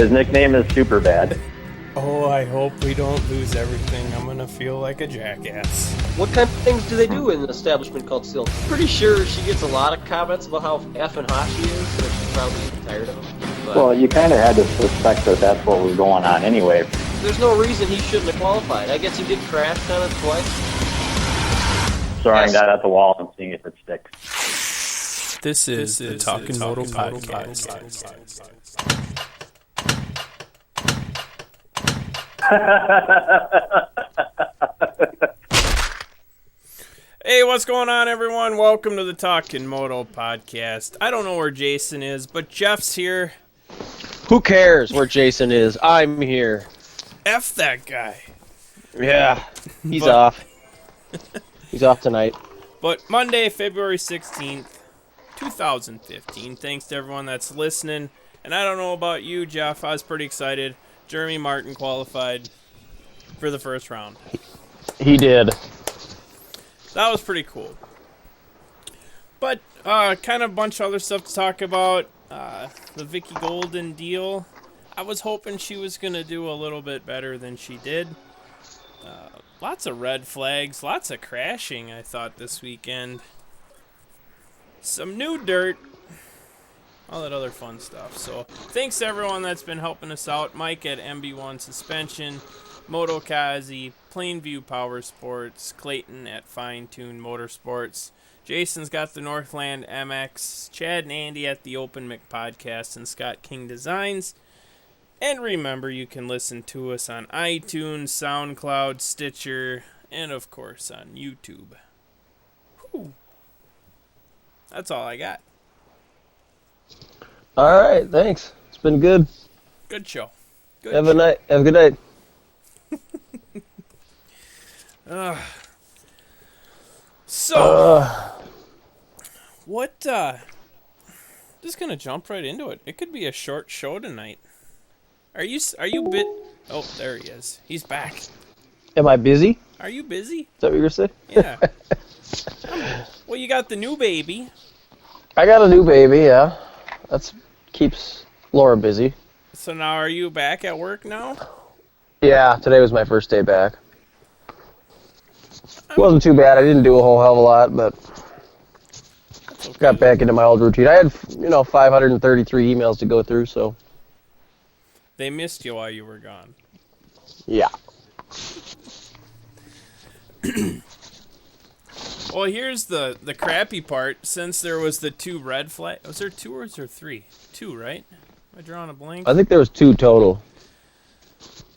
His nickname is Superbad. Oh, I hope we don't lose everything. I'm gonna feel like a jackass. What kind of things do they do in an establishment called Silk? Pretty sure she gets a lot of comments about how effing hot she is, so she's probably tired of him. But Well, you kind of had to suspect that that's what was going on anyway. there's no reason he shouldn't have qualified. I guess he did crash on it twice. Throwing Yes. that at the wall and seeing if it sticks. This is the Talkin Moto podcast. Hey, what's going on, everyone? Welcome to the Talkin Moto podcast. I don't know where Jason is, but Jeff's here. Who cares where Jason is? I'm here. F that guy. Yeah, he's off. He's off tonight. But Monday, February 16th, 2015. Thanks to everyone that's listening. And I don't know about you, Jeff. I was pretty excited. Jeremy Martin qualified for the first round. He did. That was pretty cool. But kind of a bunch of other stuff to talk about. The Vicky Golden deal. I was hoping she was going to do a little bit better than she did. Lots of red flags, lots of crashing, I thought, this weekend. Some new dirt. All that other fun stuff. So, thanks to everyone that's been helping us out. Mike at MB1 Suspension, Motokazi, Plainview Power Sports, Clayton at Fine Tune Motorsports. Jason's got the Northland MX, Chad and Andy at the Open Mic Podcast, and Scott King Designs. And remember, you can listen to us on iTunes, SoundCloud, Stitcher, and of course on YouTube. Whew. That's all I got. All right, thanks. It's been good. Good show. Good Have show. a good night. What, just gonna jump right into it. It could be a short show tonight. Are you bit? Oh, there he is. He's back. Am I busy? Are you busy? Is that what you were saying? Yeah. Well, you got the new baby. I got a new baby, yeah. That keeps Laura busy. So now are you back at work now? Yeah, today was my first day back. It wasn't too bad. I didn't do a whole hell of a lot, but Okay. got back into my old routine. I had, 533 emails to go through, so They missed you while you were gone. yeah. Well, here's the crappy part. Since there was the two red flags, was there two or was there three? Two, right? Am I drawing a blank? I think there was 2 total.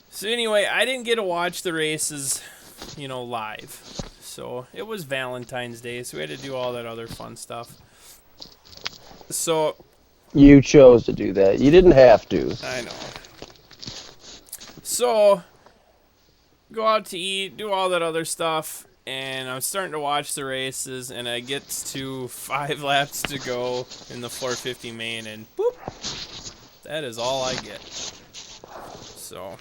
So anyway, I didn't get to watch the races, live. So it was Valentine's Day, so we had to do all that other fun stuff. So You chose to do that. You didn't have to. I know. So go out to eat, do all that other stuff, and I'm starting to watch the races, and I get to 5 laps to go in the 450 main, and boop, that is all I get. So,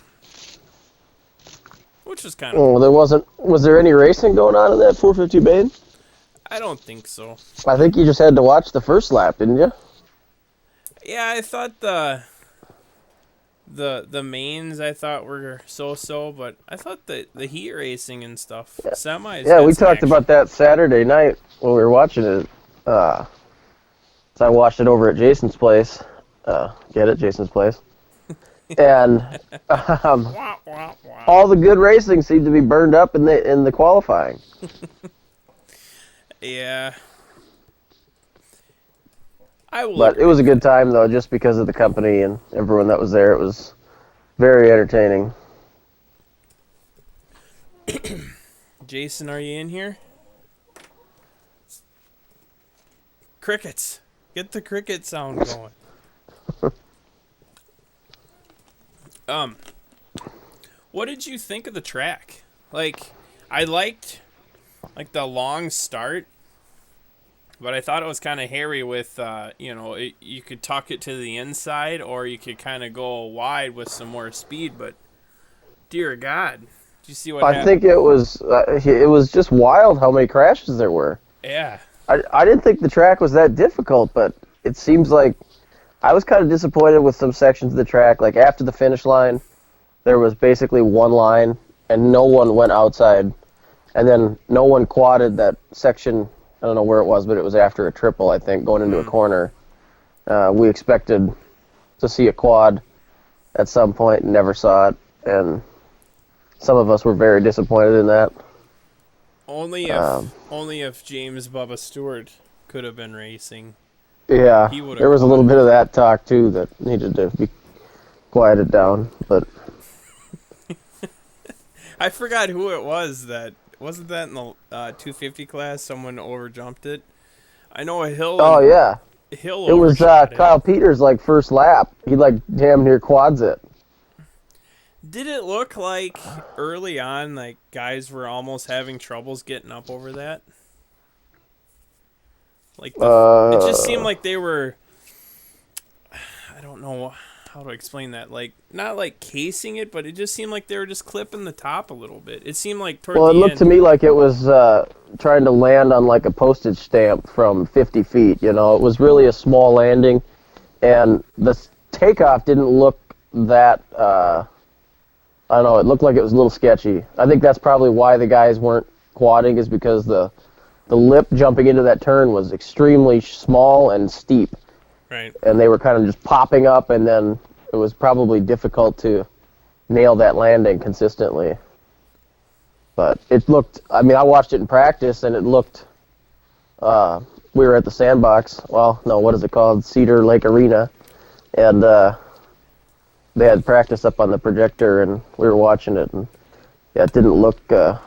which was kind of. Oh, was there any racing going on in that 450 main? I don't think so. I think you just had to watch the first lap, didn't you? Yeah, I thought the mains I thought were so, but I thought the heat racing and stuff, semis. Yeah, had we some talked action. about that Saturday night when we were watching it. So I watched it over at Jason's place. Get it? Jason's place. And Wah, wah, wah. all the good racing seemed to be burned up in the qualifying. Yeah. I will. But it was a good time, though, just because of the company and everyone that was there. It was very entertaining. Jason, are you in here? Crickets. Get the cricket sound going. What did you think of the track? I liked the long start, but I thought it was kind of hairy with, you could tuck it to the inside or you could kind of go wide with some more speed, but dear God, did you see what happened? I think it was just wild how many crashes there were. Yeah. I didn't think the track was that difficult, but it seems like I was kind of disappointed with some sections of the track. Like after the finish line, there was basically one line, and no one went outside. And then no one quadded that section. I don't know where it was, but it was after a triple, I think, going into a corner. We expected to see a quad at some point and never saw it. And some of us were very disappointed in that. Only if James Bubba Stewart could have been racing. Yeah, He would've there was a little quadded. bit of that talk, too, that needed to be quieted down. But I forgot who it was that... Wasn't that in the 250 class? Someone overjumped it? I know a Hill... oh, yeah. Hill It was overshot it. Kyle Peters, like, first lap. He, like, damn near quads it. Did it look like early on, like, guys were almost having troubles getting up over that? Like, it just seemed like they were... I don't know how to explain that. Like, not like casing it, but it just seemed like they were just clipping the top a little bit. It seemed like toward Well, it the looked end... to me like it was trying to land on, like, a postage stamp from 50 feet, you know? It was really a small landing, and the takeoff didn't look that... I don't know, it looked like it was a little sketchy. I think that's probably why the guys weren't quadding, is because the lip jumping into that turn was extremely small and steep. Right. And they were kind of just popping up, and then it was probably difficult to nail that landing consistently. But it looked, I mean, I watched it in practice, and it looked, we were at the sandbox, well, no, what is it called, Cedar Lake Arena, and they had practice up on the projector, and we were watching it, and yeah, it didn't look, I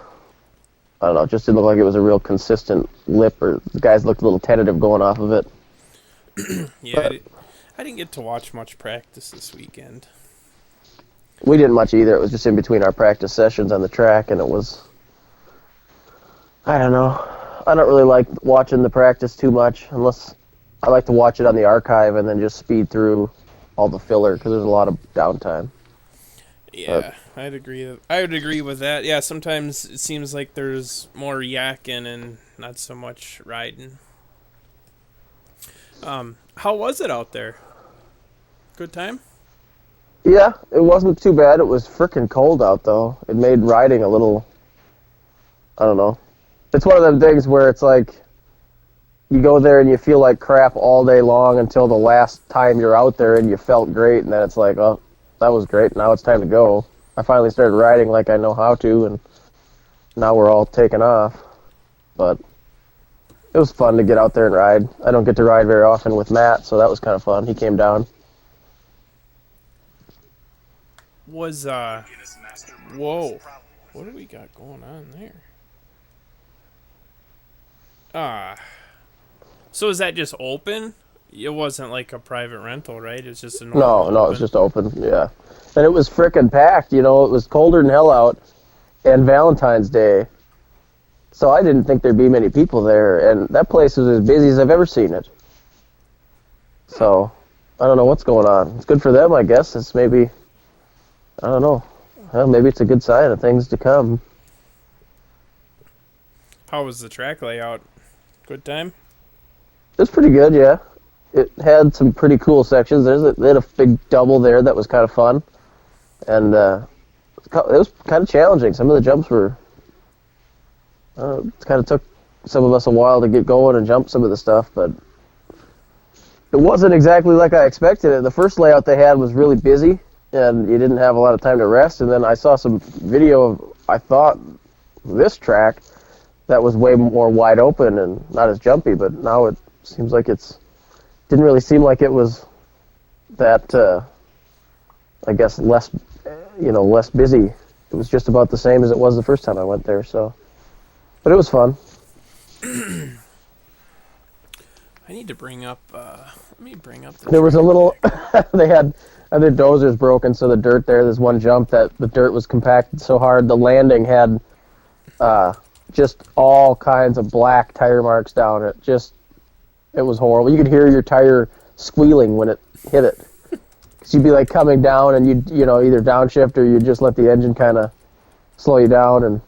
don't know, it just didn't look like it was a real consistent lip, or the guys looked a little tentative going off of it. Yeah, I didn't get to watch much practice this weekend. We didn't much either. It was just in between our practice sessions on the track, and it was, I don't know. I don't really like watching the practice too much, unless I like to watch it on the archive and then just speed through all the filler, because there's a lot of downtime. Yeah, I'd agree. I would agree with that. Yeah, sometimes it seems like there's more yakking and not so much riding. How was it out there? Good time? Yeah, it wasn't too bad. It was frickin' cold out, though. It made riding a little, I don't know. It's one of them things where it's like, you go there and you feel like crap all day long until the last time you're out there and you felt great, and then it's like, oh, that was great, now it's time to go. I finally started riding like I know how to, and now we're all taking off. But it was fun to get out there and ride. I don't get to ride very often with Matt, so that was kind of fun. He came down. Was, whoa. What do we got going on there? So is that just open? It wasn't like a private rental, right? It's just a normal No, it was just open, yeah. And it was frickin' packed, you know. It was colder than hell out, and Valentine's Day. So I didn't think there'd be many people there, and that place was as busy as I've ever seen it. So, I don't know what's going on. It's good for them, I guess. It's maybe, I don't know. Well, maybe it's a good sign of things to come. How was the track layout? Good time? It was pretty good, yeah. It had some pretty cool sections. They had a big double there that was kind of fun. And it was kind of challenging. Some of the jumps were... it kind of took some of us a while to get going and jump some of the stuff, but it wasn't exactly like I expected it. The first layout they had was really busy, and you didn't have a lot of time to rest, and then I saw some video of, I thought, this track that was way more wide open and not as jumpy, but now it seems like didn't really seem like it was that, I guess, less busy. It was just about the same as it was the first time I went there, so... But it was fun. I need to bring up, let me bring up the... There was a little... they had other dozers broken, so the dirt there's one jump that the dirt was compacted so hard, the landing had just all kinds of black tire marks down it. It was horrible. You could hear your tire squealing when it hit it. Because you'd be like coming down and you'd, either downshift or you'd just let the engine kind of slow you down, and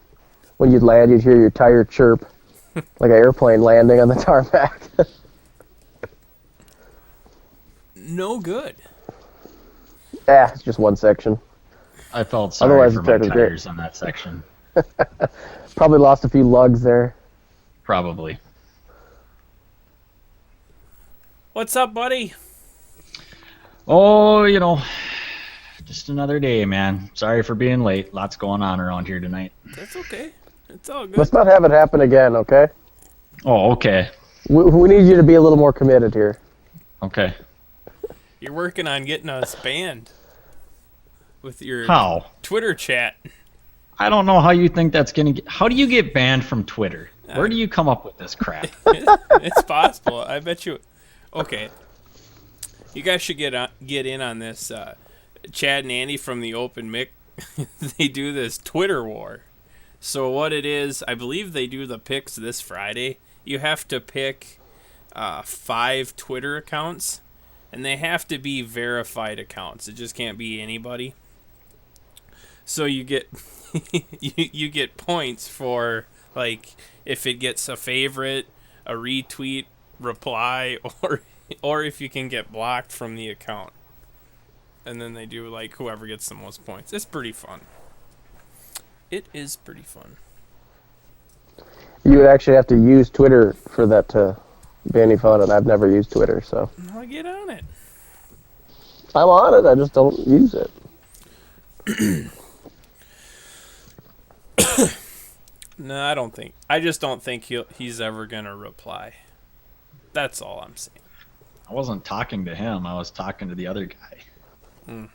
when you'd land, you'd hear your tire chirp like an airplane landing on the tarmac. no good. It's just one section. I felt sorry Otherwise, for the my track was great. tires on that section. Probably lost a few lugs there. Probably. What's up, buddy? Oh, just another day, man. Sorry for being late. Lots going on around here tonight. That's okay. It's all good. Let's not have it happen again, okay? Oh, okay. We need you to be a little more committed here. Okay. You're working on getting us banned with your How? Twitter chat. I don't know how you think that's going to get... How do you get banned from Twitter? Where do you come up with this crap? It's possible. I bet you. Okay. You guys should get in on this. Chad and Andy from the Open Mic, they do this Twitter war. So what it is, I believe they do the picks this Friday. You have to pick 5 Twitter accounts, and they have to be verified accounts. It just can't be anybody. So you get you get points for, like, if it gets a favorite, a retweet, reply, or if you can get blocked from the account. And then they do, like, whoever gets the most points. It's pretty fun. It is pretty fun. You would actually have to use Twitter for that to be any fun, and I've never used Twitter, so. I'll get on it. I'm on it, I just don't use it. No, I don't think. I just don't think he's ever gonna reply. That's all I'm saying. I wasn't talking to him. I was talking to the other guy. I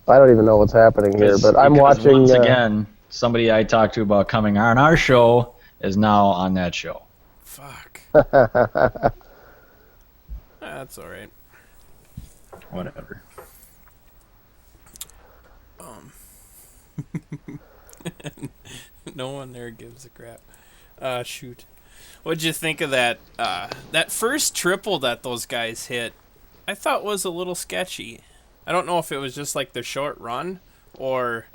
don't even know what's happening here, but I'm Because watching. Once again, somebody I talked to about coming on our show is now on that show. Fuck. That's all right. Whatever. No one there gives a crap. Shoot. What'd you think of that? That first triple that those guys hit, I thought was a little sketchy. I don't know if it was just like the short run, or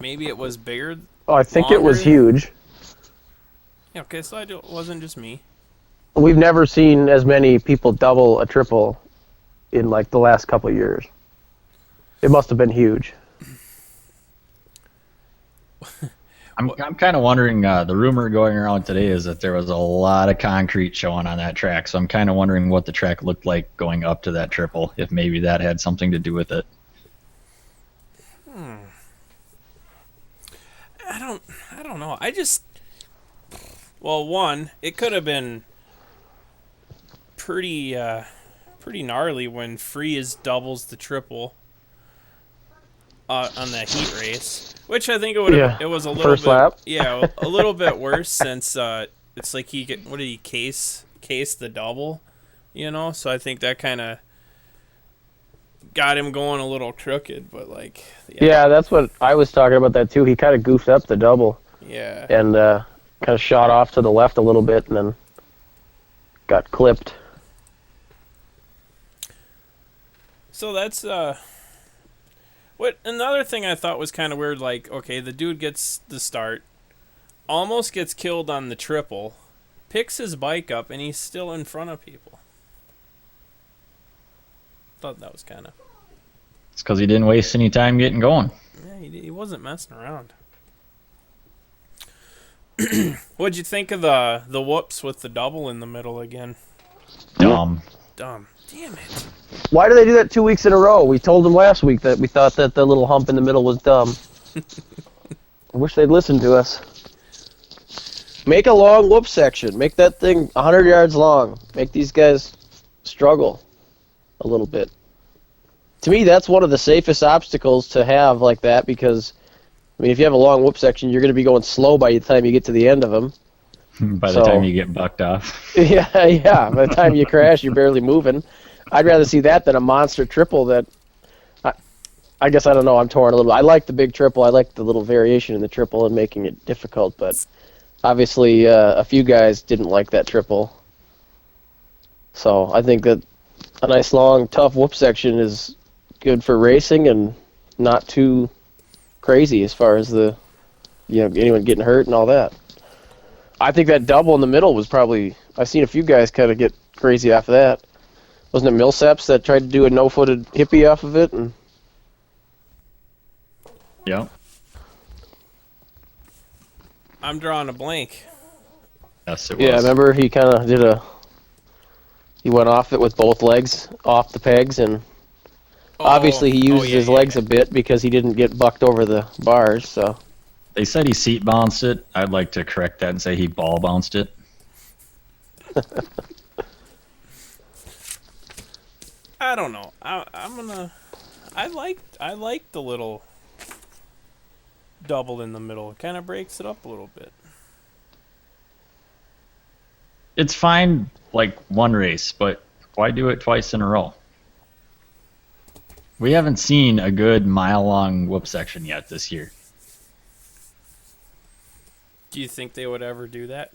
maybe it was bigger. Oh, I think it was longer. huge. Yeah, okay, so it wasn't just me. We've never seen as many people double a triple in like the last couple of years. It must have been huge. I'm kind of wondering, the rumor going around today is that there was a lot of concrete showing on that track, so I'm kind of wondering what the track looked like going up to that triple, if maybe that had something to do with it. I don't know. Well, one, it could have been pretty gnarly when Freeze doubles the triple on that heat race, which I think it would have. Yeah. It was a little First bit, lap. yeah, a little bit worse since it's like what did he case the double, So I think that kind of got him going a little crooked, but like Yeah, that's what I was talking about that too. He kind of goofed up the double yeah. and kind of shot off to the left a little bit and then got clipped. So that's what another thing I thought was kind of weird. Like, okay, the dude gets the start, almost gets killed on the triple, picks his bike up, and he's still in front of people. Thought that was kind of. It's because he didn't waste any time getting going. Yeah, he wasn't messing around. What'd you think of the whoops with the double in the middle again? Dumb. Dumb. Damn it. Why do they do that 2 weeks in a row? We told them last week that we thought that the little hump in the middle was dumb. I wish they'd listen to us. Make a long whoop section. Make that thing 100 yards long. Make these guys struggle a little bit. To me, that's one of the safest obstacles to have like that because, I mean, if you have a long whoop section, you're going to be going slow by the time you get to the end of them. By the time you get bucked off. Yeah. By the time you crash, you're barely moving. I'd rather see that than a monster triple that, I guess, I don't know, I'm torn a little. I like the big triple. I like the little variation in the triple and making it difficult, but obviously a few guys didn't like that triple. So I think that a nice, long, tough whoop section is good for racing and not too crazy as far as anyone getting hurt and all that. I think that double in the middle was probably, I've seen a few guys kind of get crazy after that. Wasn't it Millsaps that tried to do a no-footed hippie off of it? And Yeah. I'm drawing a blank. Yes, it was. yeah, remember he kind of did a. He went off it with both legs off the pegs, and obviously he used his legs a bit because he didn't get bucked over the bars. So They said he seat bounced it. I'd like to correct that and say he ball bounced it. I don't know. I'm gonna. I like the little double in the middle. It kind of breaks it up a little bit. It's fine, like one race, but why do it twice in a row? We haven't seen a good mile-long whoop section yet this year. Do you think they would ever do that?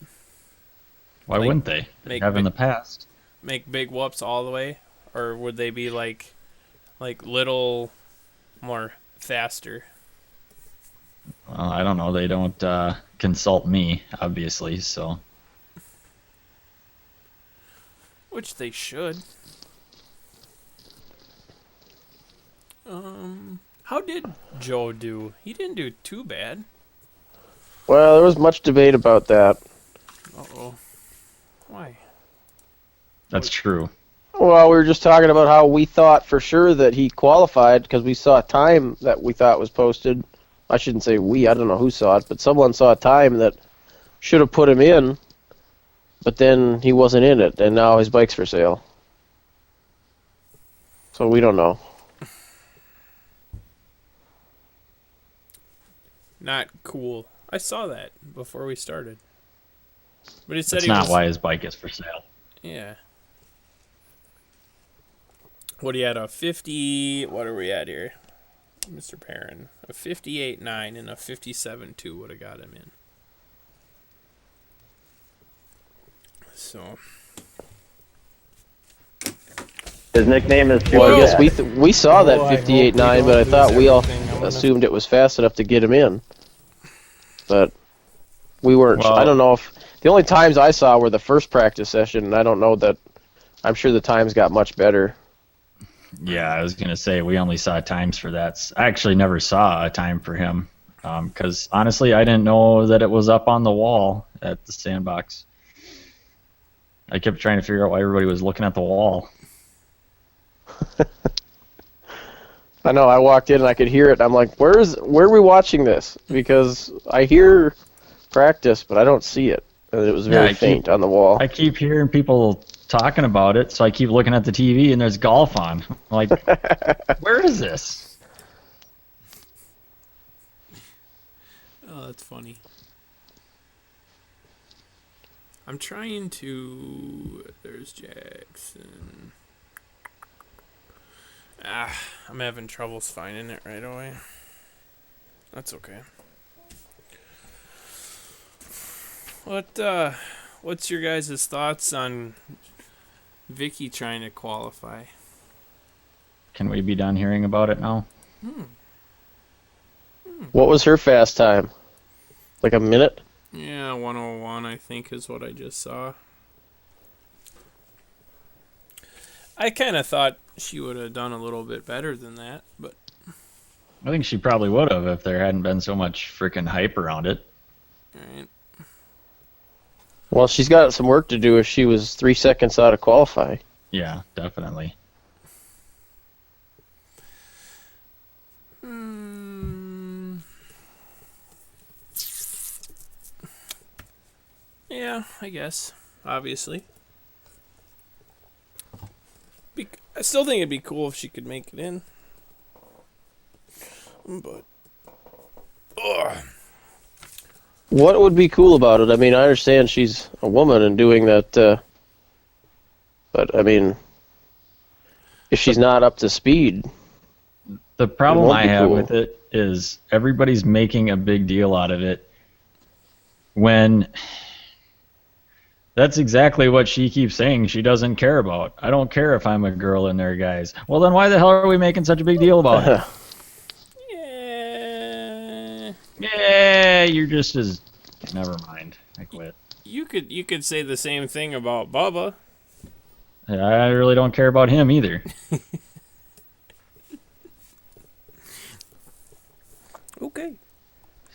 Why Like, wouldn't they? They make have in big- the past. Make big whoops all the way, or would they be like little more faster? Well, I don't know. They don't consult me, obviously, so. Which they should. How did Joe do? He didn't do too bad. well, there was much debate about that. Uh-oh. Why? That's true. Well, we were just talking about how we thought for sure that he qualified because we saw a time that we thought was posted. I shouldn't say we, I don't know who saw it, but someone saw a time that should have put him in, but then he wasn't in it, and now his bike's for sale. So we don't know. Not cool. I saw that before we started. But he said That's he not was... why his bike is for sale. Yeah. What he had a 50... What are we at here? Mr. Perrin. A 58.9 and a 57.2 would have got him in. So... His nickname is Super Well, I guess Bad. we saw that Oh, I hope 58.9, we don't but I lose thought we all everything. I'm gonna- assumed it was fast enough to get him in. But we weren't. Well- I don't know if the only times I saw were the first practice session, and I don't know that. I'm sure the times got much better. Yeah, I was going to say we only saw times for that. I actually never saw a time for him because, honestly, I didn't know that it was up on the wall at the sandbox. I kept trying to figure out why everybody was looking at the wall. I know. I walked in and I could hear it. I'm like, where are we watching this? Because I hear practice, but I don't see it. And it was very I faint on the wall. I keep hearing people talking about it, so I keep looking at the TV and there's golf on. I'm like, where is this? Oh, that's funny. I'm trying to... There's Jackson. I'm having troubles finding it right away. That's okay. What's your guys' thoughts on Vicky trying to qualify? Can we be done hearing about it now? What was her fast time? Like a minute? Yeah, 101 I think is what I just saw. I kind of thought she would have done a little bit better than that, but I think she probably would have if there hadn't been so much freaking hype around it. alright. Well, she's got some work to do if she was 3 seconds out of qualify. Yeah, definitely. Yeah, I guess. Obviously. I still think it'd be cool if she could make it in. But... Ugh. What would be cool about it? I mean, I understand she's a woman and doing that, but I mean, if she's not up to speed, The problem won't I be have cool. with it is everybody's making a big deal out of it when that's exactly what she keeps saying she doesn't care about. I don't care if I'm a girl in there, guys. Well, then why the hell are we making such a big deal about it? Yeah. Yeah, you're just as... Never mind. I quit. You could say the same thing about Bubba. I really don't care about him either. Okay.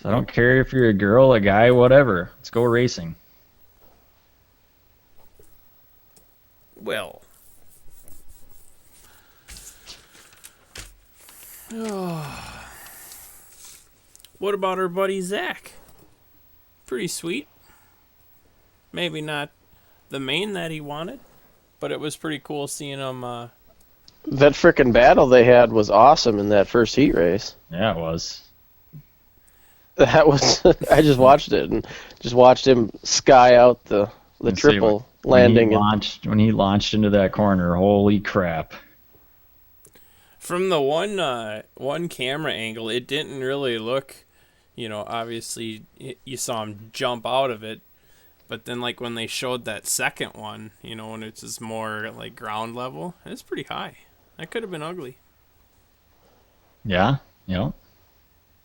So I don't care if you're a girl, a guy, whatever. Let's go racing. Well. What about our buddy Zach? Pretty sweet. Maybe not the main that he wanted, but it was pretty cool seeing him. That frickin' battle they had was awesome in that first heat race. Yeah, it was. That was I just watched it and just watched him sky out the Let's see, triple landing. When he launched into that corner, holy crap. From the one camera angle, it didn't really look, obviously you saw him jump out of it, but then like when they showed that second one, when it's just more like ground level, it's pretty high. That could have been ugly. Yeah, yep.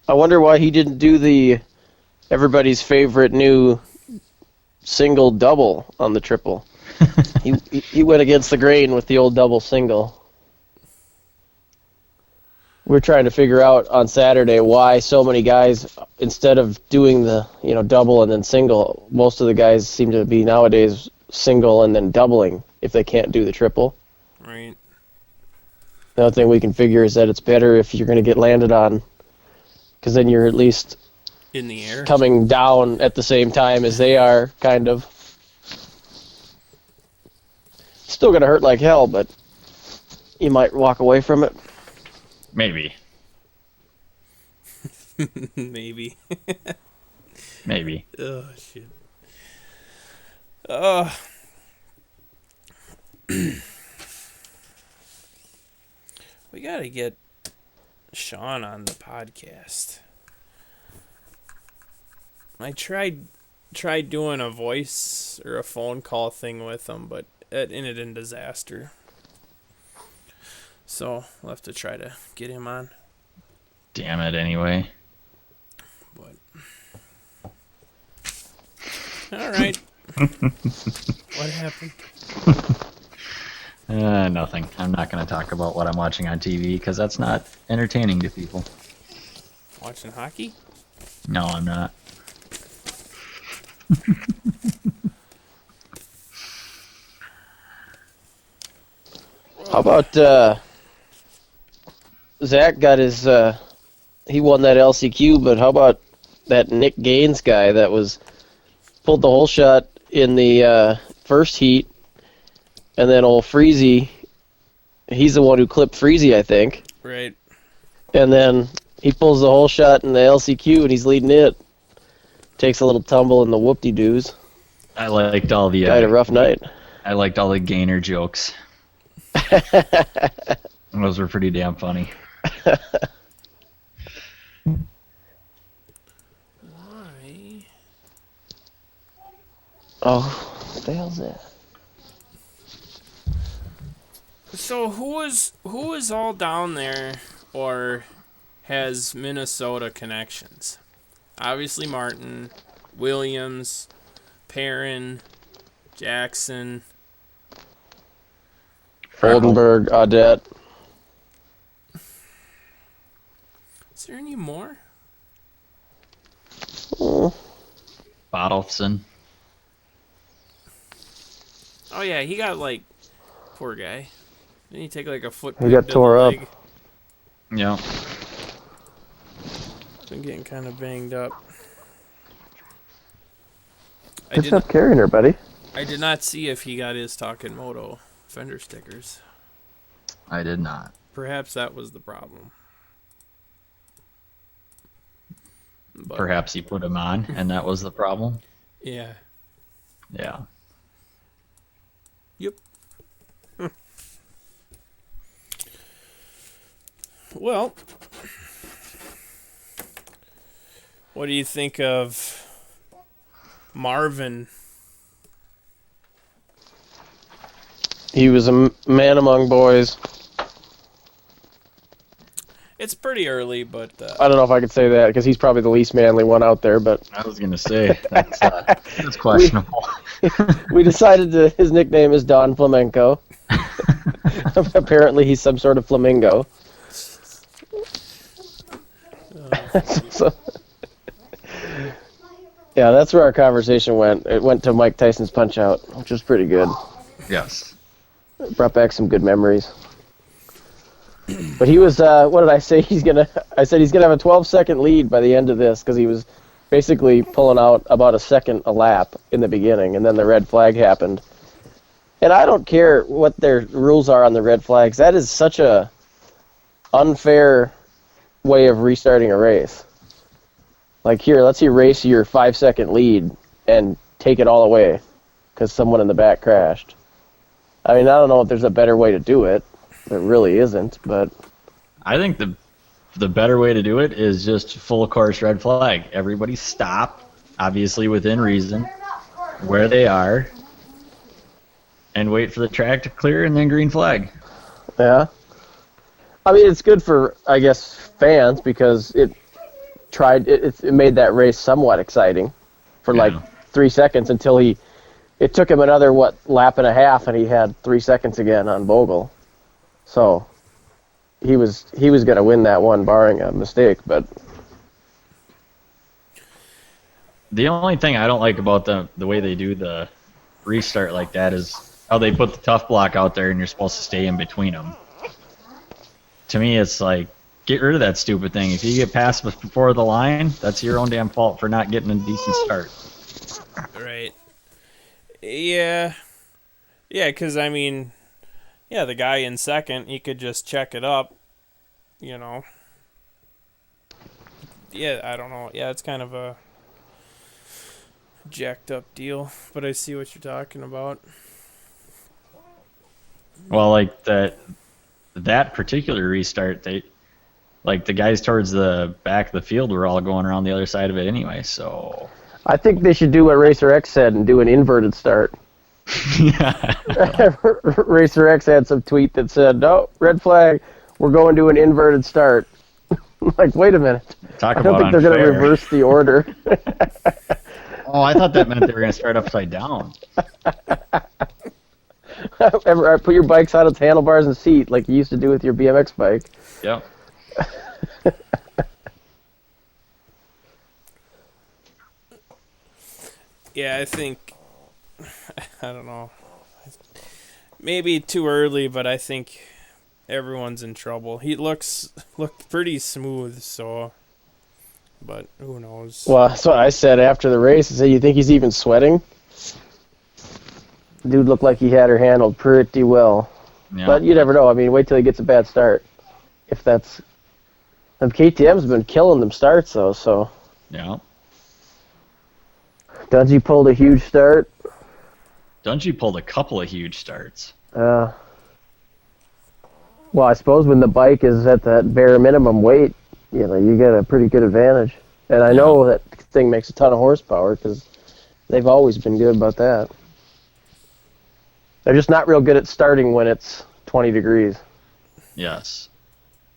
I wonder why he didn't do the everybody's favorite new single double on the triple. he went against the grain with the old double single. We're trying to figure out on Saturday why so many guys, instead of doing the double and then single, most of the guys seem to be nowadays single and then doubling if they can't do the triple. Right. The other thing we can figure is that it's better if you're going to get landed on, because then you're at least In the air. coming down at the same time as they are, kind of. Still going to hurt like hell, but you might walk away from it. Maybe. Maybe. Maybe. Oh shit. We gotta get Sean on the podcast. I tried doing a voice or a phone call thing with him, but it ended in disaster. So we'll have to try to get him on. Damn it, anyway. But all right. What happened? Nothing. I'm not going to talk about what I'm watching on TV because that's not entertaining to people. Watching hockey? No, I'm not. How about Zach got his he won that LCQ, but how about that Nick Gaines guy that pulled the whole shot in the first heat, and then old Freezy, he's the one who clipped Freezy, I think. Right. And then he pulls the whole shot in the LCQ and he's leading it. Takes a little tumble in the whoop-de-doos. I liked all the Had a rough night. I liked all the gainer jokes. Those were pretty damn funny. Why? Oh, what the hell's that? So who is all down there or has Minnesota connections? Obviously Martin, Williams, Perrin, Jackson, Oldenburg, Audette. Is there any more? Oh, Bottleson. Oh yeah, he got like, poor guy. Didn't he take like a foot? He got to the tore up. leg? Yeah. Been getting kind of banged up. I good did, stuff carrying her, buddy. I did not see if he got his Talkin Moto fender stickers. I did not. Perhaps that was the problem. But, Perhaps he put him on, and that was the problem. yeah. Yeah. Yep. Well, what do you think of Marvin? He was a man among boys. It's pretty early, but I don't know if I could say that because he's probably the least manly one out there. But I was gonna say that's questionable. we decided his nickname is Don Flamenco. Apparently, he's some sort of flamingo. So, yeah, that's where our conversation went. It went to Mike Tyson's Punch-Out, which was pretty good. Yes. Brought back some good memories. But he was, what did I say? I said he's gonna have a 12-second lead by the end of this because he was basically pulling out about a second a lap in the beginning, and then the red flag happened. And I don't care what their rules are on the red flags. That is such a unfair way of restarting a race. Like, here, let's erase your 5-second lead and take it all away because someone in the back crashed. I mean, I don't know if there's a better way to do it. There really isn't, but I think the better way to do it is just full course red flag. Everybody stop, obviously within reason, where they are, and wait for the track to clear, and then green flag. yeah. I mean, it's good for, I guess, fans because it made that race somewhat exciting for like 3 seconds until it took him another, lap and a half, and he had 3 seconds again on Bogle. So he was going to win that one, barring a mistake. But the only thing I don't like about the way they do the restart like that is how they put the tough block out there, and you're supposed to stay in between them. To me, it's like, get rid of that stupid thing. If you get past before the line, that's your own damn fault for not getting a decent start. Right. Yeah. Yeah, because, I mean, yeah, the guy in second, he could just check it up, you know. Yeah, I don't know. Yeah, it's kind of a jacked up deal, but I see what you're talking about. Well, like that particular restart, the guys towards the back of the field were all going around the other side of it anyway, so I think they should do what Racer X said and do an inverted start. yeah. Racer X had some tweet that said, "No, red flag, we're going to an inverted start." Like, wait a minute. Talk I don't about think they're going to unfair. reverse the order. Oh, I thought that meant they were going to start upside down. Put your bikes on its handlebars and seat like you used to do with your BMX bike. Yep. Yeah, I think, I don't know, maybe too early, but I think everyone's in trouble. He looked pretty smooth, so, but who knows? Well, that's what I said after the race. I said, "You think he's even sweating?" Dude looked like he had her handled pretty well. Yeah. But you never know. I mean, wait till he gets a bad start. If that's... And KTM's been killing them starts, though, so... Yeah. Dungey pulled a huge start. Dungey pulled a couple of huge starts. Well, I suppose when the bike is at that bare minimum weight, you get a pretty good advantage. And I know that thing makes a ton of horsepower because they've always been good about that. They're just not real good at starting when it's 20 degrees. Yes.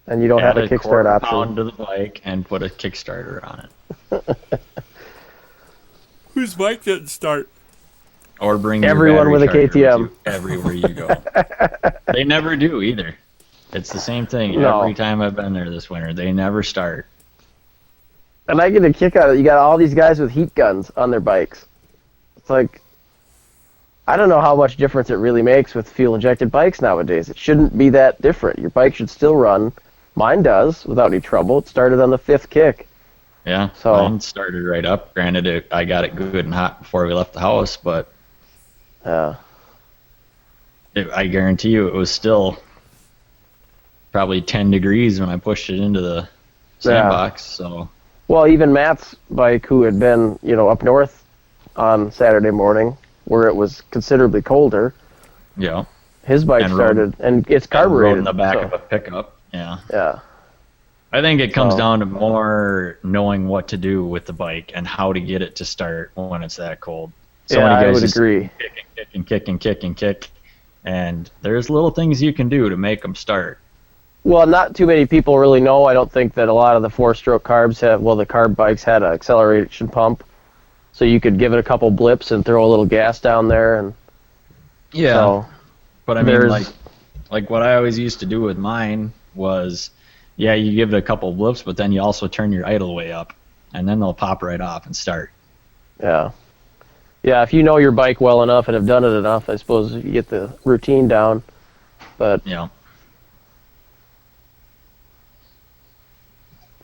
And you don't have a kickstart quarter option. pound to the bike and put a Kickstarter on it. Whose bike didn't start? Or bring your Everyone with a battery charger KTM. with you everywhere you go. They never do either. It's the same thing No. every time I've been there this winter. They never start. And I get a kick out of it. You got all these guys with heat guns on their bikes. It's like, I don't know how much difference it really makes with fuel-injected bikes nowadays. It shouldn't be that different. Your bike should still run. Mine does, without any trouble. It started on the 5th kick. Yeah, So- mine started right up. Granted, I got it good and hot before we left the house, but I guarantee you it was still probably 10 degrees when I pushed it into the sandbox. So Well, even Matt's bike, who had been, up north on Saturday morning, where it was considerably colder, yeah, his bike And started, and it's got rode carbureted. in the back so- of a pickup. Yeah, Yeah. I think it comes So- down to more knowing what to do with the bike and how to get it to start when it's that cold. So Yeah, many I guys would just agree. kick and kick, and there's little things you can do to make them start. Well, not too many people really know. I don't think that a lot of the 4-stroke carbs the carb bikes had an acceleration pump. So you could give it a couple blips and throw a little gas down there. And Yeah, so but I mean, there's- like, like what I always used to do with mine was, yeah, you give it a couple blips, but then you also turn your idle way up, and then they'll pop right off and start. Yeah. Yeah, if you know your bike well enough and have done it enough, I suppose you get the routine down. But Yeah.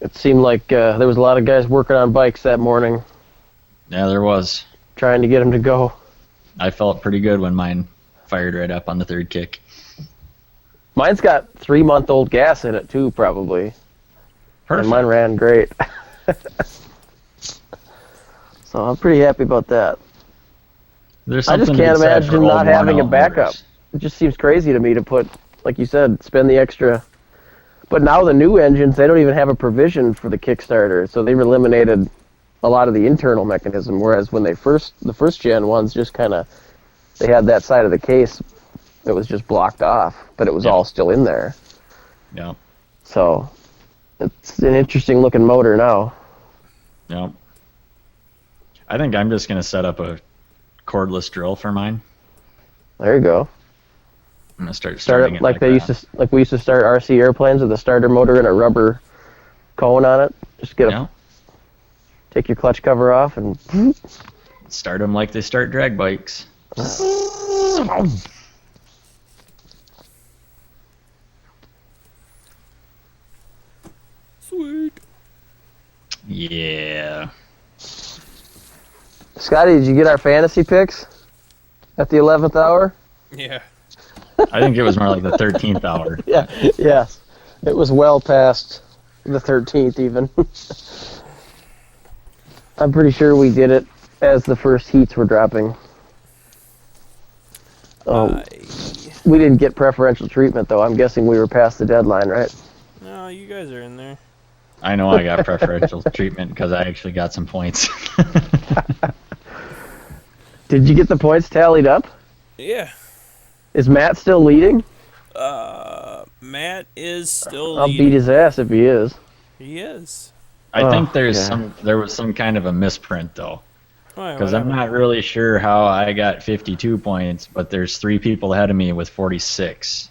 it seemed like there was a lot of guys working on bikes that morning, Yeah, there was. trying to get them to go. I felt pretty good when mine fired right up on the third kick. Mine's got 3-month-old gas in it too, probably. Perfect. And mine ran great. So I'm pretty happy about that. There's I just something to can't be said for imagine old not having a worn-out backup. motors. It just seems crazy to me to put, like you said, spend the extra. But now the new engines, they don't even have a provision for the Kickstarter, so they've eliminated a lot of the internal mechanism. Whereas when the first gen ones just kind of, they had that side of the case that was just blocked off, but it was all still in there. Yeah. So it's an interesting looking motor now. Yeah. I think I'm just gonna set up a cordless drill for mine. There you go. I'm gonna start Start starting it it like they used that. to, like we used to start RC airplanes with a starter motor and a rubber cone on it. Just get Yeah. take your clutch cover off and Start them like they start drag bikes. Sweet. Yeah. Scotty, did you get our fantasy picks at the 11th hour? Yeah. I think it was more like the 13th hour. Yeah, yes. It was well past the 13th even. I'm pretty sure we did it as the first heats were dropping. We didn't get preferential treatment though. I'm guessing we were past the deadline, right? No, you guys are in there. I know I got preferential treatment because I actually got some points. Did you get the points tallied up? Yeah. Is Matt still leading? Matt is still I'll leading. beat his ass if he is. He is. I think there was some kind of a misprint though, Alright, because I'm whatever. not really sure how I got 52 points, but there's 3 people ahead of me with 46.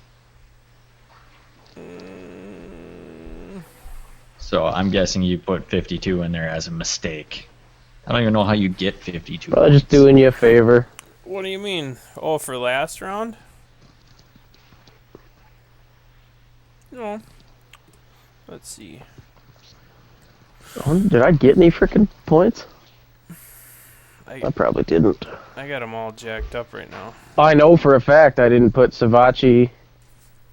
So I'm guessing you put 52 in there as a mistake. I don't even know how you get 52 Probably points. just doing you a favor. What do you mean? Oh, for last round? No. Let's see. Oh, did I get any freaking points? I I probably didn't. I got them all jacked up right now. I know for a fact I didn't put Savachi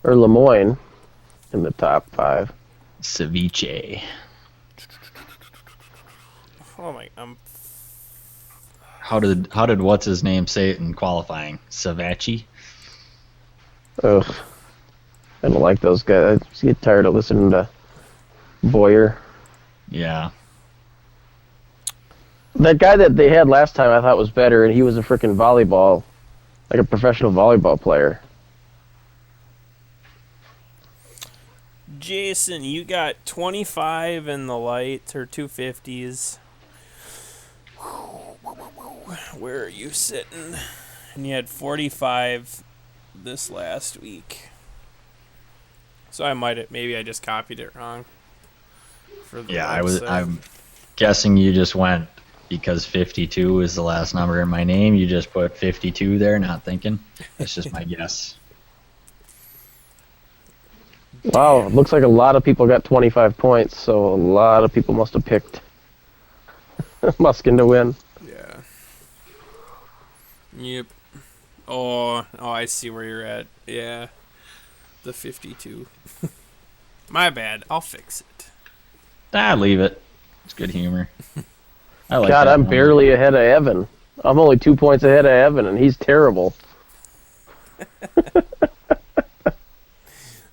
or Lemoyne in the top 5. Ceviche. Oh my! How did what's his name say it in qualifying? Savachi? Ugh. I don't like those guys. I just get tired of listening to Boyer. Yeah. That guy that they had last time I thought was better, and he was a freaking volleyball, like a professional volleyball player. Jason, you got 25 in the lights or 250s. Where are you sitting? And you had 45 this last week. So maybe I just copied it wrong. For the Yeah, website. I'm guessing you just went because 52 is the last number in my name. You just put 52 there, not thinking. That's just my guess. Wow, it looks like a lot of people got 25 points, so a lot of people must have picked Muskin to win. Yeah. Yep. Oh, I see where you're at. Yeah. The 52. My bad. I'll fix it. Leave it. It's good humor. I like God, that I'm number. barely ahead of Evan. I'm only 2 points ahead of Evan, and he's terrible.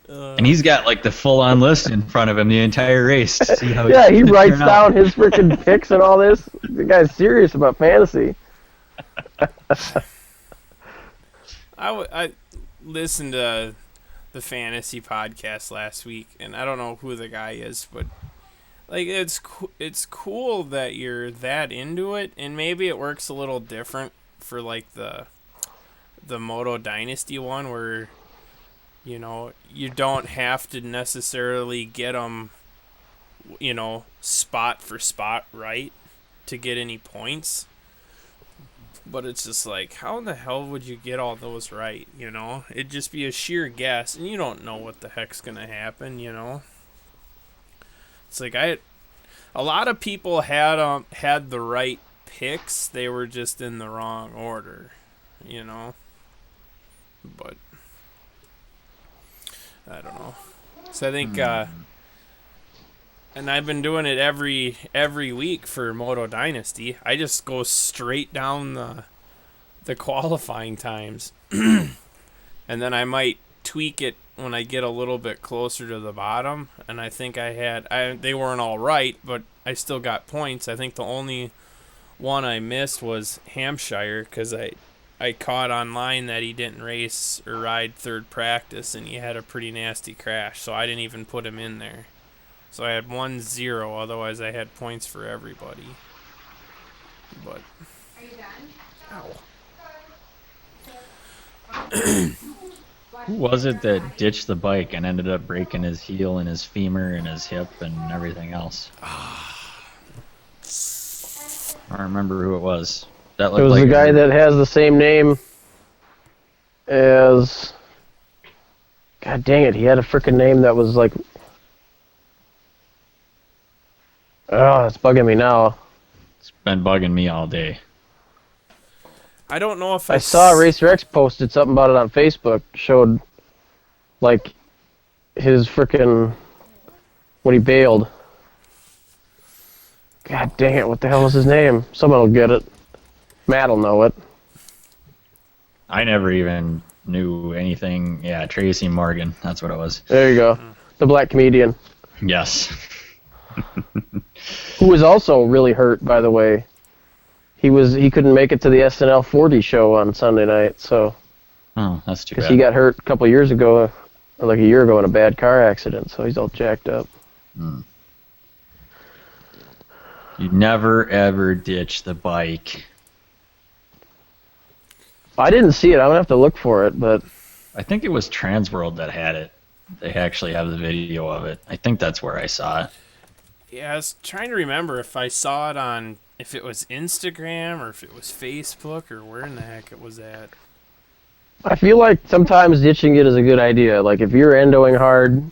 And he's got like the full-on list in front of him the entire race. To see how Yeah, he it's writes turn out. down his freaking picks and all this. The guy's serious about fantasy. I listened to the fantasy podcast last week, and I don't know who the guy is, but like it's cool that you're that into it, and maybe it works a little different for like the Moto Dynasty one where You know, you don't have to necessarily get them, you know, spot for spot right to get any points. But it's just like, how in the hell would you get all those right, you know? It'd just be a sheer guess, and you don't know what the heck's going to happen, you know? It's like, a lot of people had the right picks, they were just in the wrong order, you know? But I don't know. So I think, and I've been doing it every week for Moto Dynasty. I just go straight down the qualifying times, and then I might tweak it when I get a little bit closer to the bottom. And I think they weren't all right, but I still got points. I think the only one I missed was Hampshire, because I caught online that he didn't race or ride third practice, and he had a pretty nasty crash, so I didn't even put him in there. So I had 1-0, otherwise I had points for everybody. But Are you done? ow. Who was it that ditched the bike and ended up breaking his heel and his femur and his hip and everything else? I don't remember who it was. That It looked was like the guy that has the same name as... God dang it, he had a freaking name that was like... Oh, it's bugging me now. It's been bugging me all day. I don't know if I saw Racer X posted something about it on Facebook. Showed, like, his freaking... when he bailed. God dang it, what the hell was his name? Someone will get it. Matt'll know it. I never even knew anything. Yeah, Tracy Morgan. That's what it was. There you go. The black comedian. Yes. Who was also really hurt, by the way. He couldn't make it to the SNL 40 show on Sunday night, so... Oh, that's too Because bad. he got hurt a couple of years ago, or like a year ago, in a bad car accident, so he's all jacked up. You never, ever ditch the bike. I didn't see it. I'm going to have to look for it, but... I think it was Transworld that had it. They actually have the video of it. I think that's where I saw it. Yeah, I was trying to remember if I saw it on... if it was Instagram or if it was Facebook or where in the heck it was at. I feel like sometimes ditching it is a good idea. Like, if you're endoing hard,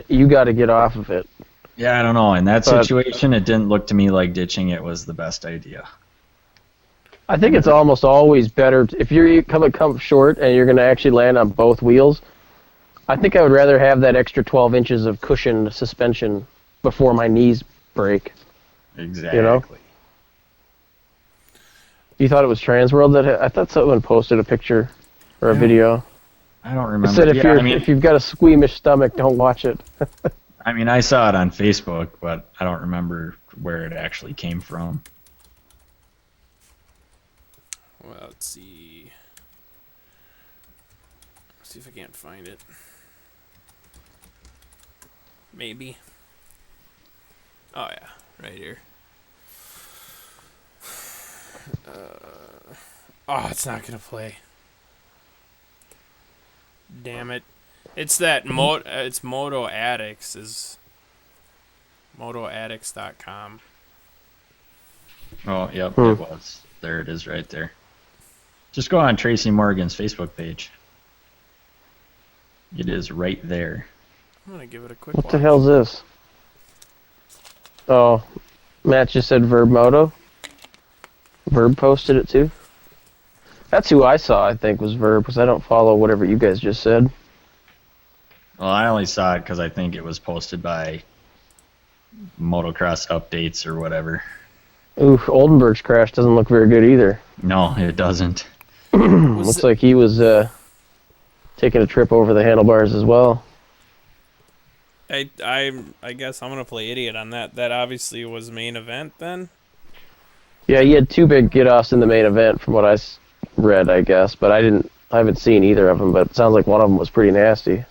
you got to get off of it. Yeah, I don't know. In that situation, it didn't look to me like ditching it was the best idea. I think it's almost always better if you're come short and you're going to actually land on both wheels. I think I would rather have that extra 12 inches of cushioned suspension before my knees break. Exactly. You know? You thought it was Transworld that I thought someone posted a picture or a video. I don't It remember. said if Yeah, if you've got a squeamish stomach, don't watch it. I mean, I saw it on Facebook, but I don't remember where it actually came from. Well, let's see. Let's see if I can't find it. Maybe. Oh, yeah. Right here. Oh, it's not going to play. Damn it. It's that it's Moto Addicts is motoaddicts.com. Oh, yep, it was. There it is right there. Just go on Tracy Morgan's Facebook page. It is right there. I'm going to give it a quick What watch. the hell's this? Oh, Matt just said Verb Moto. Verb posted it too. That's who I saw, I think, was Verb, because I don't follow whatever you guys just said. Well, I only saw it because I think it was posted by Motocross Updates or whatever. Ooh, Oldenburg's crash doesn't look very good either. No, it doesn't. Looks like he was taking a trip over the handlebars as well. I guess I'm gonna play idiot on that. That obviously was main event then. Yeah, he had two big get-offs in the main event from what I read, I guess, but I haven't seen either of them, but it sounds like one of them was pretty nasty.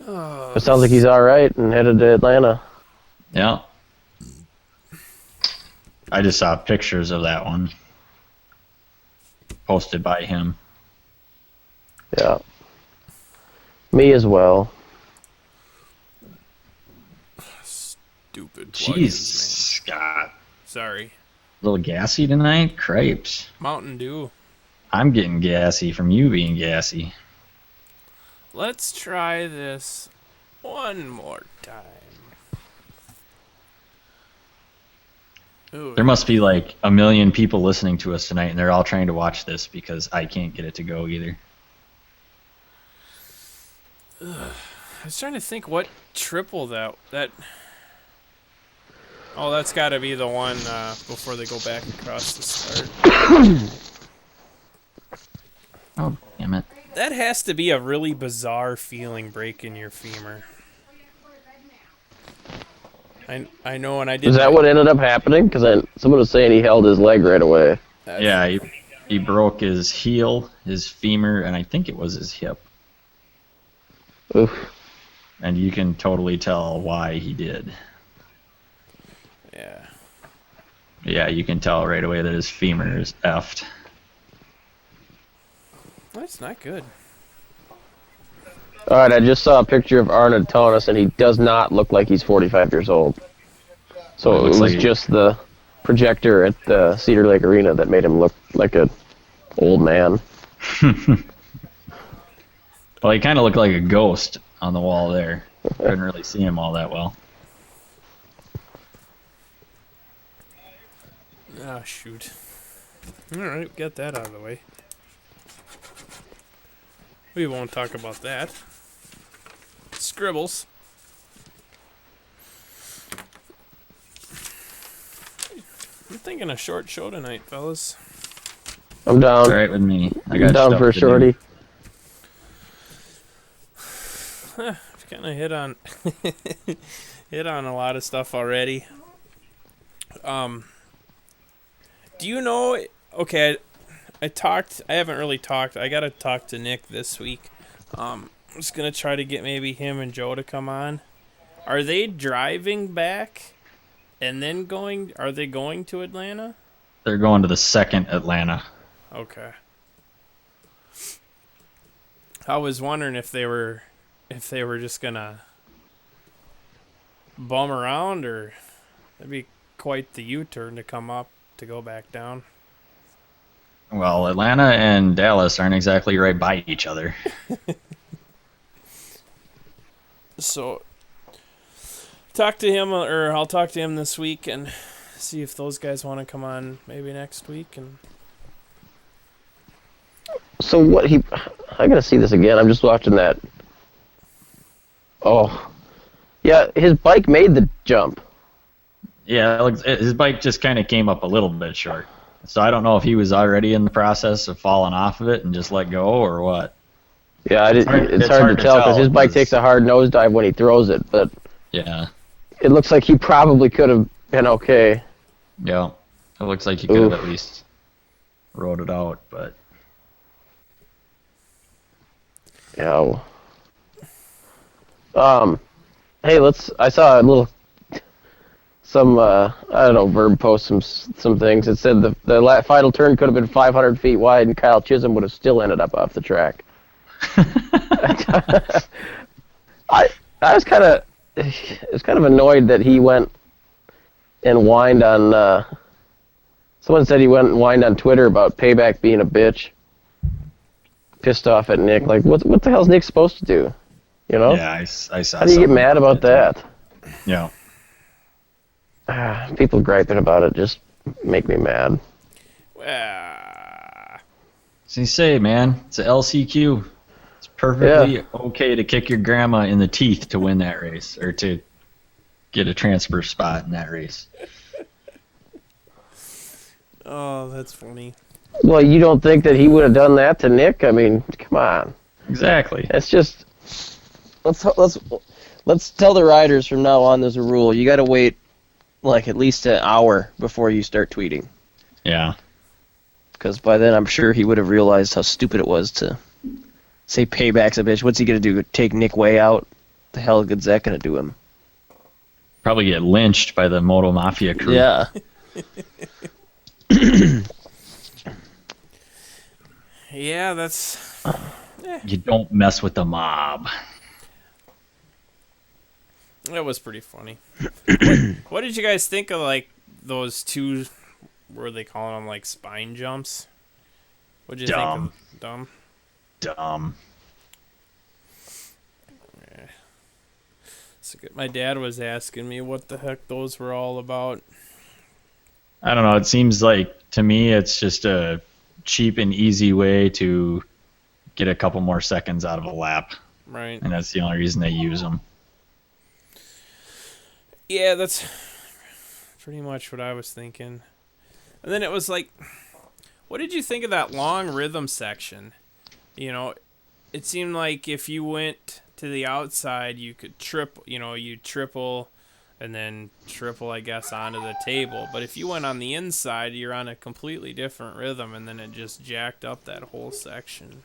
Oh, It sounds like he's all right and headed to Atlanta. Yeah. I just saw pictures of that one posted by him. Yeah. Me as well. Stupid Jeez, plugins, man. Scott. Sorry. A little gassy tonight? Cripes. Mountain Dew. I'm getting gassy from you being gassy. Let's try this one more time. Ooh, There must be like a million people listening to us tonight, and they're all trying to watch this because I can't get it to go either. I was trying to think what triple that. Oh, that's got to be the one before they go back across the start. Oh, damn it. That has to be a really bizarre feeling breaking your femur. I know, and I did. Is that what ended up happening? Because someone was saying he held his leg right away. Yeah, he broke his heel, his femur, and I think it was his hip. Oof. And you can totally tell why he did. Yeah. Yeah, you can tell right away that his femur is effed. That's not good. All right, I just saw a picture of Arnold telling us, and he does not look like he's 45 years old. So Well, it it looks was like just the projector at the Cedar Lake Arena that made him look like an old man. Well, he kind of looked like a ghost on the wall there. Couldn't really see him all that well. Ah, shoot. All right, get that out of the way. We won't talk about that. Scribbles. I'm thinking a short show tonight, fellas. I'm down. All right with me. I I'm got down stuff for a to do. shorty. I've kind of hit on hit on a lot of stuff already. Do you know? Okay, I haven't really talked. I gotta talk to Nick this week. I'm just gonna try to get maybe him and Joe to come on. Are they driving back, and then going? Are they going to Atlanta? They're going to the second Atlanta. Okay. I was wondering if they were just gonna bum around, or it'd be quite the U-turn to come up to go back down. Well, Atlanta and Dallas aren't exactly right by each other. So talk to him, or I'll talk to him this week and see if those guys want to come on maybe next week. And So what I gotta see this again. I'm just watching that. Oh, yeah, his bike made the jump. Yeah, his bike just kind of came up a little bit short. So I don't know if he was already in the process of falling off of it and just let go or what. Yeah, it's hard to tell because his bike takes a hard nosedive when he throws it, but Yeah, it looks like he probably could have been okay. yeah. It looks like he could have at least rode it out, but Yeah. Hey, I saw a little, I don't know, Verb post some things. It said the final turn could have been 500 feet wide, and Kyle Chisholm would have still ended up off the track. I was kind of annoyed that he went and whined on. Someone said he went and whined on Twitter about Payback being a bitch. Pissed off at Nick. Like, what the hell's Nick supposed to do? You know? yeah, I saw. How do you get mad about that? Yeah. People griping about it just make me mad. So you say, man, it's a LCQ. It's perfectly okay to kick your grandma in the teeth to win that race or to get a transfer spot in that race. oh, that's funny. Well, you don't think that he would have done that to Nick? I mean, come on. Exactly. It's just let's tell the riders from now on. There's a rule. You got to wait like at least an hour before you start tweeting. Yeah. Because by then, I'm sure he would have realized how stupid it was to say Payback's a bitch. What's he gonna do? Take Nick way out? The hell good's that gonna do him? Probably get lynched by the Moto Mafia crew. Yeah. Yeah, that's You don't mess with the mob. That was pretty funny. What did you guys think of like those two? Were they calling them like spine jumps? What did you think of dumb? Dumb. Yeah. So my dad was asking me what the heck those were all about. I don't know. It seems like to me it's just a cheap and easy way to get a couple more seconds out of a lap, Right. and that's the only reason they use them. Yeah, that's pretty much what I was thinking. And then it was like, what did you think of that long rhythm section? You know, it seemed like if you went to the outside, you could you triple and then triple, I guess, onto the table. But if you went on the inside, you're on a completely different rhythm, and then it just jacked up that whole section.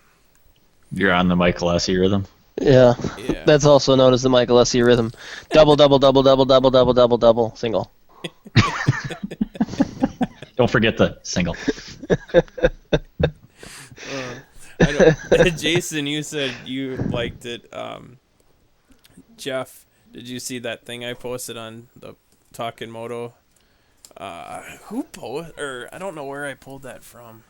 You're on the Michael Essie rhythm. Yeah. Yeah. That's also known as the Michael Essie rhythm. Double, double, double, double, double, double, double, double, single. Don't forget the single. I know. Jason, you said you liked it. Jeff, did you see that thing I posted on the Talkin Moto? Who posted? Or I don't know where I pulled that from.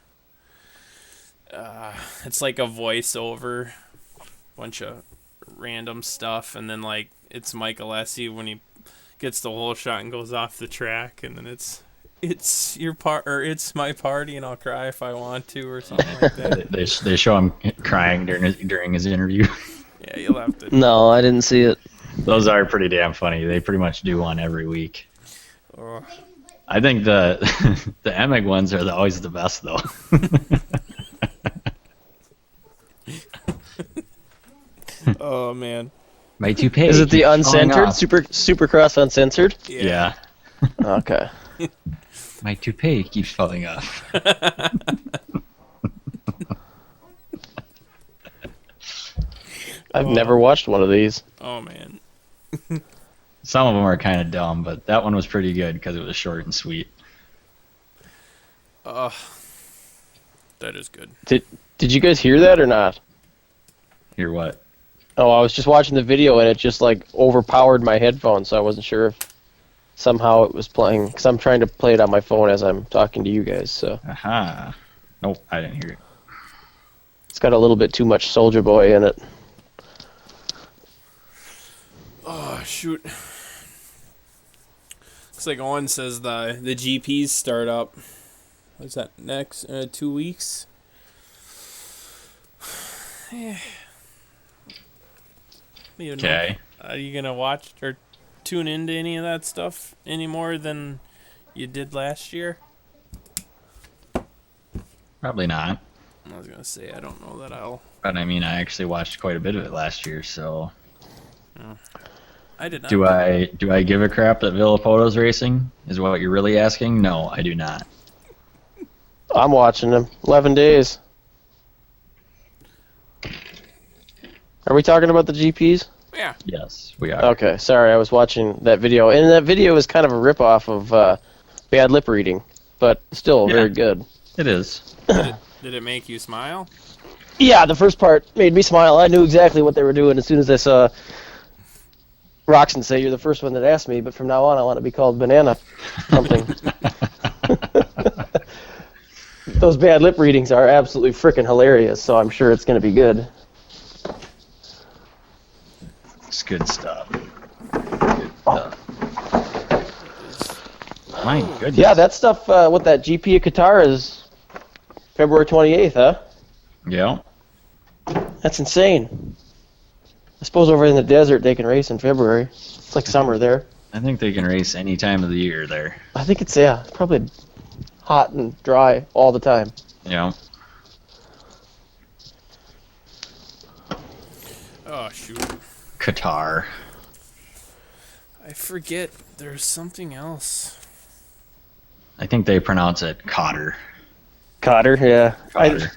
It's like a voiceover, bunch of random stuff, and then like it's Michael Essie when he gets the whole shot and goes off the track, and then it's your part, or it's my party, and I'll cry if I want to, or something like that. They show him crying during his interview. Yeah, you'll have to. No, I didn't see it. Those are pretty damn funny. They pretty much do one every week. Oh. I think the the Emig ones are always the best though. Oh man. My toupee. Is it the keeps falling uncensored? off. Supercross uncensored? Yeah. Okay. My toupee keeps falling off. I've never watched one of these. Oh man. Some of them are kind of dumb, but that one was pretty good because it was short and sweet. That is good. Did you guys hear that or not? Hear what? Oh, I was just watching the video and it just like overpowered my headphones, so I wasn't sure if somehow it was playing. Because I'm trying to play it on my phone as I'm talking to you guys, so. Aha. Nope, I didn't hear it. It's got a little bit too much Soulja Boy in it. Oh shoot. Looks like Owen says the GPs start up. What's that, next 2 weeks? Yeah. Okay. Are you gonna watch or tune into any of that stuff any more than you did last year? Probably not. I was gonna say I don't know that I'll. But I mean, I actually watched quite a bit of it last year, so. I did not. Do I give a crap that Villapoto's racing? Is what you're really asking? No, I do not. I'm watching them. 11 days. Are we talking about the GPs? Yeah. Yes, we are. Okay, sorry, I was watching that video. And that video is kind of a ripoff of Bad Lip Reading, but still very good. It is. Did it make you smile? Yeah, the first part made me smile. I knew exactly what they were doing as soon as I saw Roxon say, "You're the first one that asked me, but from now on I want to be called Banana something." Those Bad Lip Readings are absolutely freaking hilarious, so I'm sure it's going to be good. It's good stuff. Good stuff. My goodness. Yeah, that stuff with that GP of Qatar is February 28th, huh? Yeah. That's insane. I suppose over in the desert they can race in February. It's like summer there. I think they can race any time of the year there. I think it's, yeah, probably hot and dry all the time. Yeah. Oh shoot. Qatar. I forget. There's something else. I think they pronounce it Cotter. Cotter, yeah. Cotter.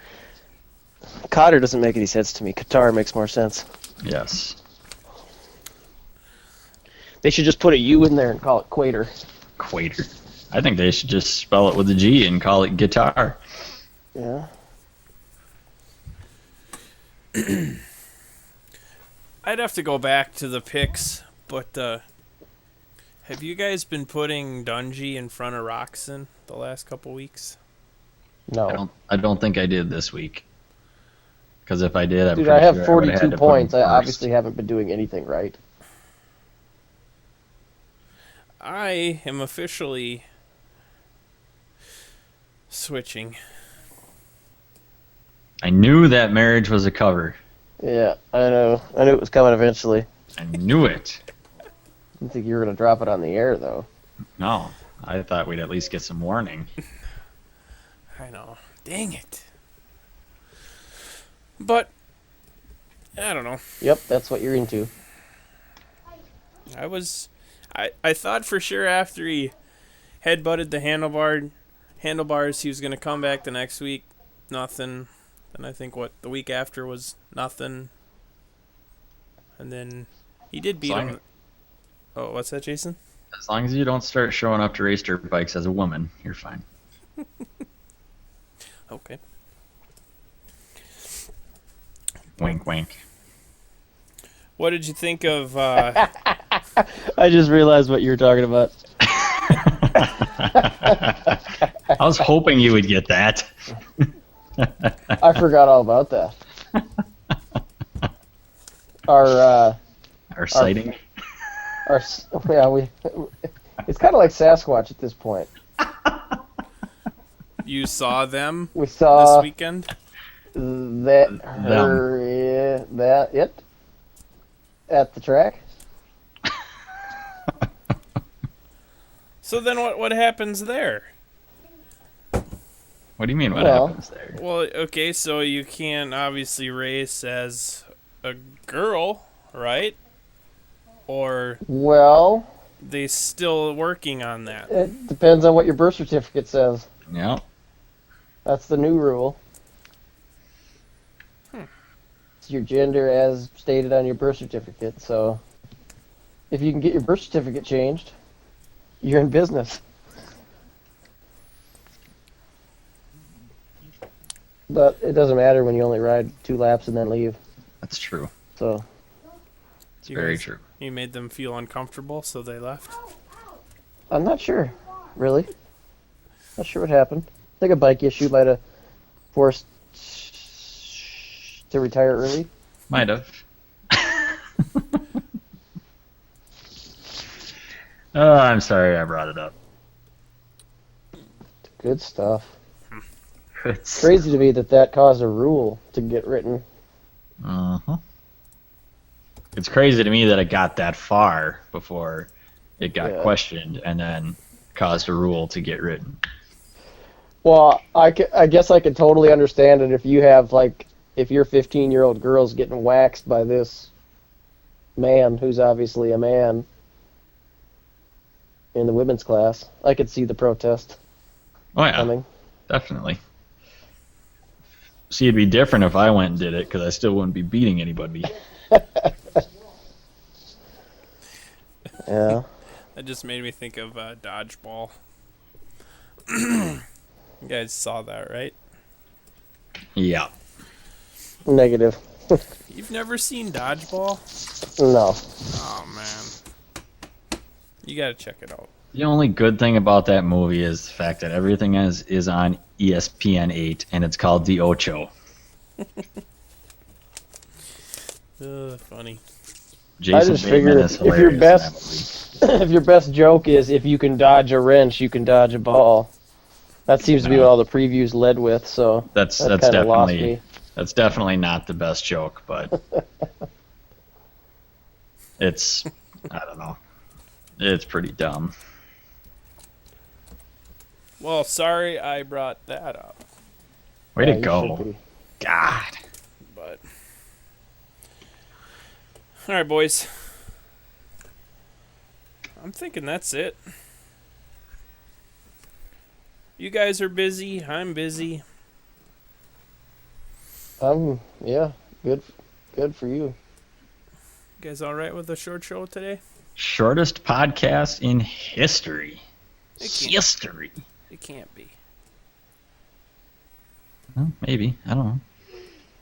Cotter doesn't make any sense to me. Qatar makes more sense. Yes. They should just put a U in there and call it Quater. Quater. I think they should just spell it with a G and call it guitar. Yeah. I'd have to go back to the pics, but have you guys been putting Dungy in front of Roxon the last couple weeks? No. I don't think I did this week. Because if I did, I'm Dude, pretty I have sure 42 I would have points. I first. obviously haven't been doing anything right. I am officially switching. I knew that marriage was a cover. Yeah, I know. I knew it was coming eventually. I knew it. I didn't think you were going to drop it on the air, though. No, I thought we'd at least get some warning. I know. Dang it. But, I don't know. Yep, that's what you're into. I thought for sure after he headbutted the handlebars, he was going to come back the next week. Nothing. And I think the week after was nothing. And then he did beat him. Oh, what's that, Jason? As long as you don't start showing up to race dirt bikes as a woman, you're fine. Okay. Wink, wink. What did you think of... I just realized what you were talking about. I was hoping you would get that. I forgot all about that. Our sighting? it's kind of like Sasquatch at this point. You saw them We saw this weekend? that it at the track. So then what happens there? What do you mean what Well- happens there? Well, okay, so you can't obviously race as a girl, right? Or Well, they still working on that? it depends on what your birth certificate says. Yeah. That's the new rule. It's your gender as stated on your birth certificate. So, if you can get your birth certificate changed, you're in business. But it doesn't matter when you only ride 2 laps and then leave. That's true. So, It's You very guys- true. You made them feel uncomfortable, so they left? I'm not sure, really. Not sure what happened. I think a bike issue might have forced to retire early. Might have. Oh, I'm sorry I brought it up. Good stuff. It's Crazy to me that caused a rule to get written. Uh-huh. It's crazy to me that it got that far before it got Yeah. questioned and then caused a rule to get written. Well, I guess I could totally understand it if you have, if your 15-year-old girl's getting waxed by this man who's obviously a man in the women's class. I could see the protest Oh, yeah, coming. definitely. See, it'd be different if I went and did it because I still wouldn't be beating anybody. Yeah. That just made me think of dodgeball. You guys saw that, right? Yeah. Negative. You've never seen dodgeball? No. Oh, man. You gotta check it out. The only good thing about that movie is the fact that everything is on ESPN 8 and it's called The Ocho. Funny. Jason just Bateman figured is if your hilarious in best- that movie. If your best joke is if you can dodge a wrench, you can dodge a ball. That seems to be what all the previews led with, so That's that kind of lost definitely me. that's definitely not the best joke, but it's I don't know. It's pretty dumb. Well, sorry I brought that up, Way Yeah, to you go. should be. God. but... Alright, boys. I'm thinking that's it. You guys are busy. I'm busy. Yeah, good for you. You guys alright with the short show today? Shortest podcast in history. It can't. History. It can't be. Well, maybe. I don't know.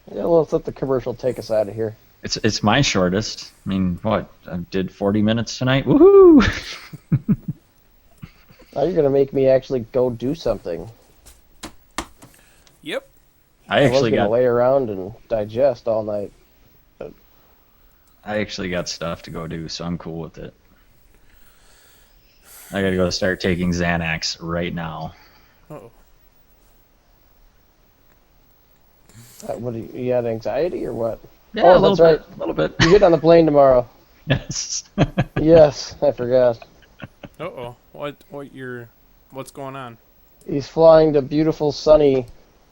Yeah, well, let's let the commercial take us out of here. It's my shortest. I mean, what? I did 40 minutes tonight. Woohoo! Now you're gonna make me actually go do something. Yep. I I was actually gonna got lay around and digest all night. stuff to go do, so I'm cool with it. I gotta go start taking Xanax right now. Oh. What you had anxiety or what? Yeah, Oh, a little that's right. bit. A little bit. You get on the plane tomorrow. Yes. Yes, I forgot. Uh-oh. What's going on? He's flying to beautiful, sunny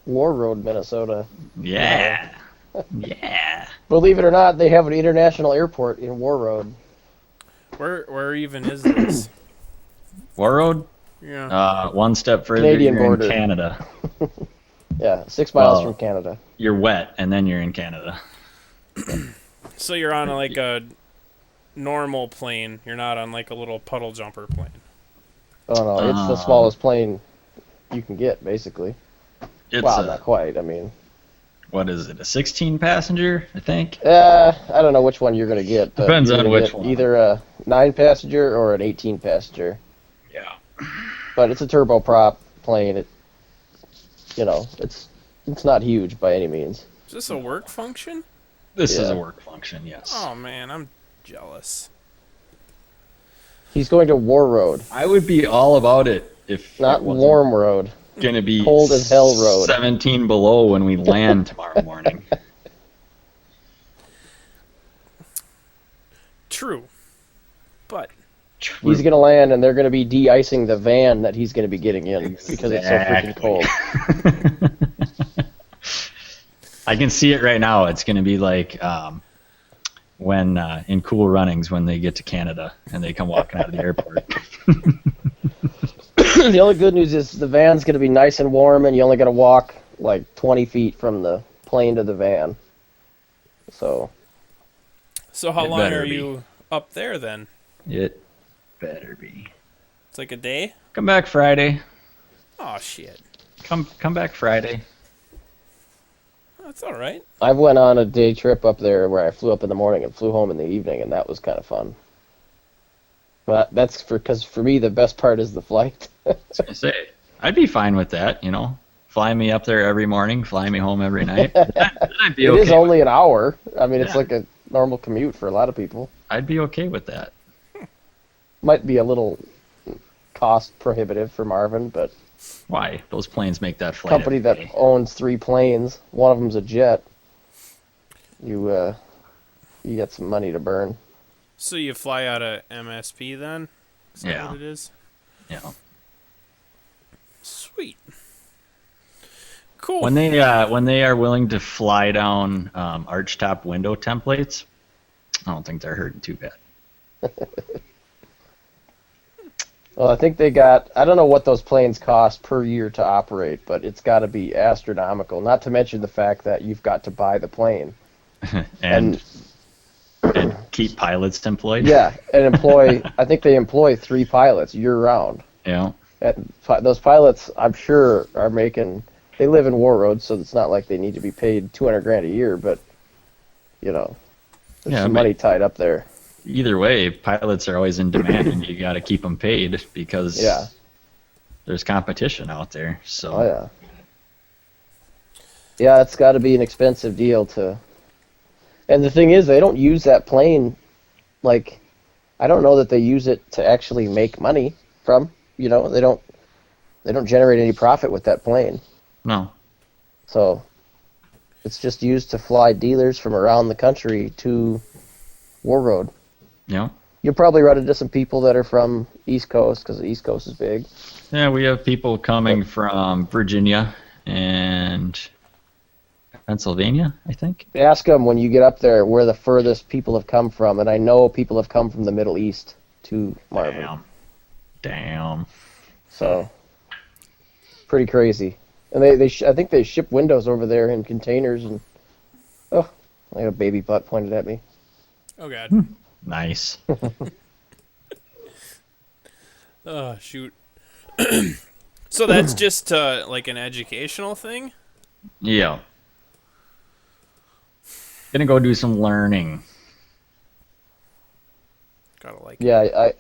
War Road, Minnesota. Yeah. Yeah. Believe it or not, they have an international airport in War Road. Where even is this? War Road? Yeah. One step further, Canadian you're border. in Canada. Yeah, 6 miles Well, from Canada. You're wet, and then you're in Canada. So you're on like a normal plane. You're not on like a little puddle jumper plane. Oh no, it's the smallest plane you can get, basically. It's Well, not quite. I mean, what is it? A 16 passenger, I think. I don't know which one you're gonna get. But Depends you're on gonna which get one. either a 9-passenger or an 18-passenger. Yeah. But it's a turboprop plane. It's not huge by any means. Is this a work function? This is Yeah. a work function, yes. Oh man, I'm jealous. He's going to War Road, I would be all about it if not it wasn't Warm Road. gonna be Cold as hell road. 17 below when we land tomorrow morning. True. But He's gonna land, and they're gonna be de-icing the van that he's gonna be getting in because it's so freaking cold. I can see it right now. It's gonna be like when in Cool Runnings when they get to Canada and they come walking out of the airport. The only good news is the van's gonna be nice and warm, and you only gotta walk like 20 feet from the plane to the van. So how It long better are be. you up there then? It better be. It's like a day? Come back Friday. Oh shit. Come back Friday. That's all right. I went on a day trip up there where I flew up in the morning and flew home in the evening, and that was kind of fun. But that's because for me the best part is the flight. I was gonna say, I'd be fine with that. Fly me up there every morning, fly me home every night. I'd be It okay. is only an hour. I mean, it's Yeah. like a normal commute for a lot of people. I'd be okay with that. Might be a little cost prohibitive for Marvin, but Why? Those planes make that flight. company every that day. owns 3 planes, one of them's a jet. You got some money to burn. So you fly out of MSP then? Is that Yeah. what it is? Yeah. Sweet. Cool. When they are willing to fly down archtop window templates, I don't think they're hurting too bad. Well, I think they got, I don't know what those planes cost per year to operate, but it's got to be astronomical. Not to mention the fact that you've got to buy the plane. and keep pilots employed. Yeah, and I think they employ 3 pilots year round. Yeah. And those pilots, I'm sure, are making, they live in War Road, so it's not like they need to be paid $200,000 a year, but, there's Yeah, some but- money tied up there. Either way, pilots are always in demand, and you got to keep them paid because Yeah. there's competition out there. So Oh, yeah. Yeah, it's got to be an expensive deal to. And the thing is, they don't use that plane, like, I don't know that they use it to actually make money from. They don't generate any profit with that plane. no, So it's just used to fly dealers from around the country to War Road. yeah. You'll probably run into some people that are from East Coast because the East Coast is big. Yeah, we have people coming from Virginia and Pennsylvania, I think. Ask them when you get up there where the furthest people have come from, and I know people have come from the Middle East to Marvin. Damn. So pretty crazy. And I think they ship windows over there in containers, and I got a baby butt pointed at me. Oh god. Nice. Oh shoot. So that's just like an educational thing? Yeah. Gonna go do some learning. Gotta like it. Yeah,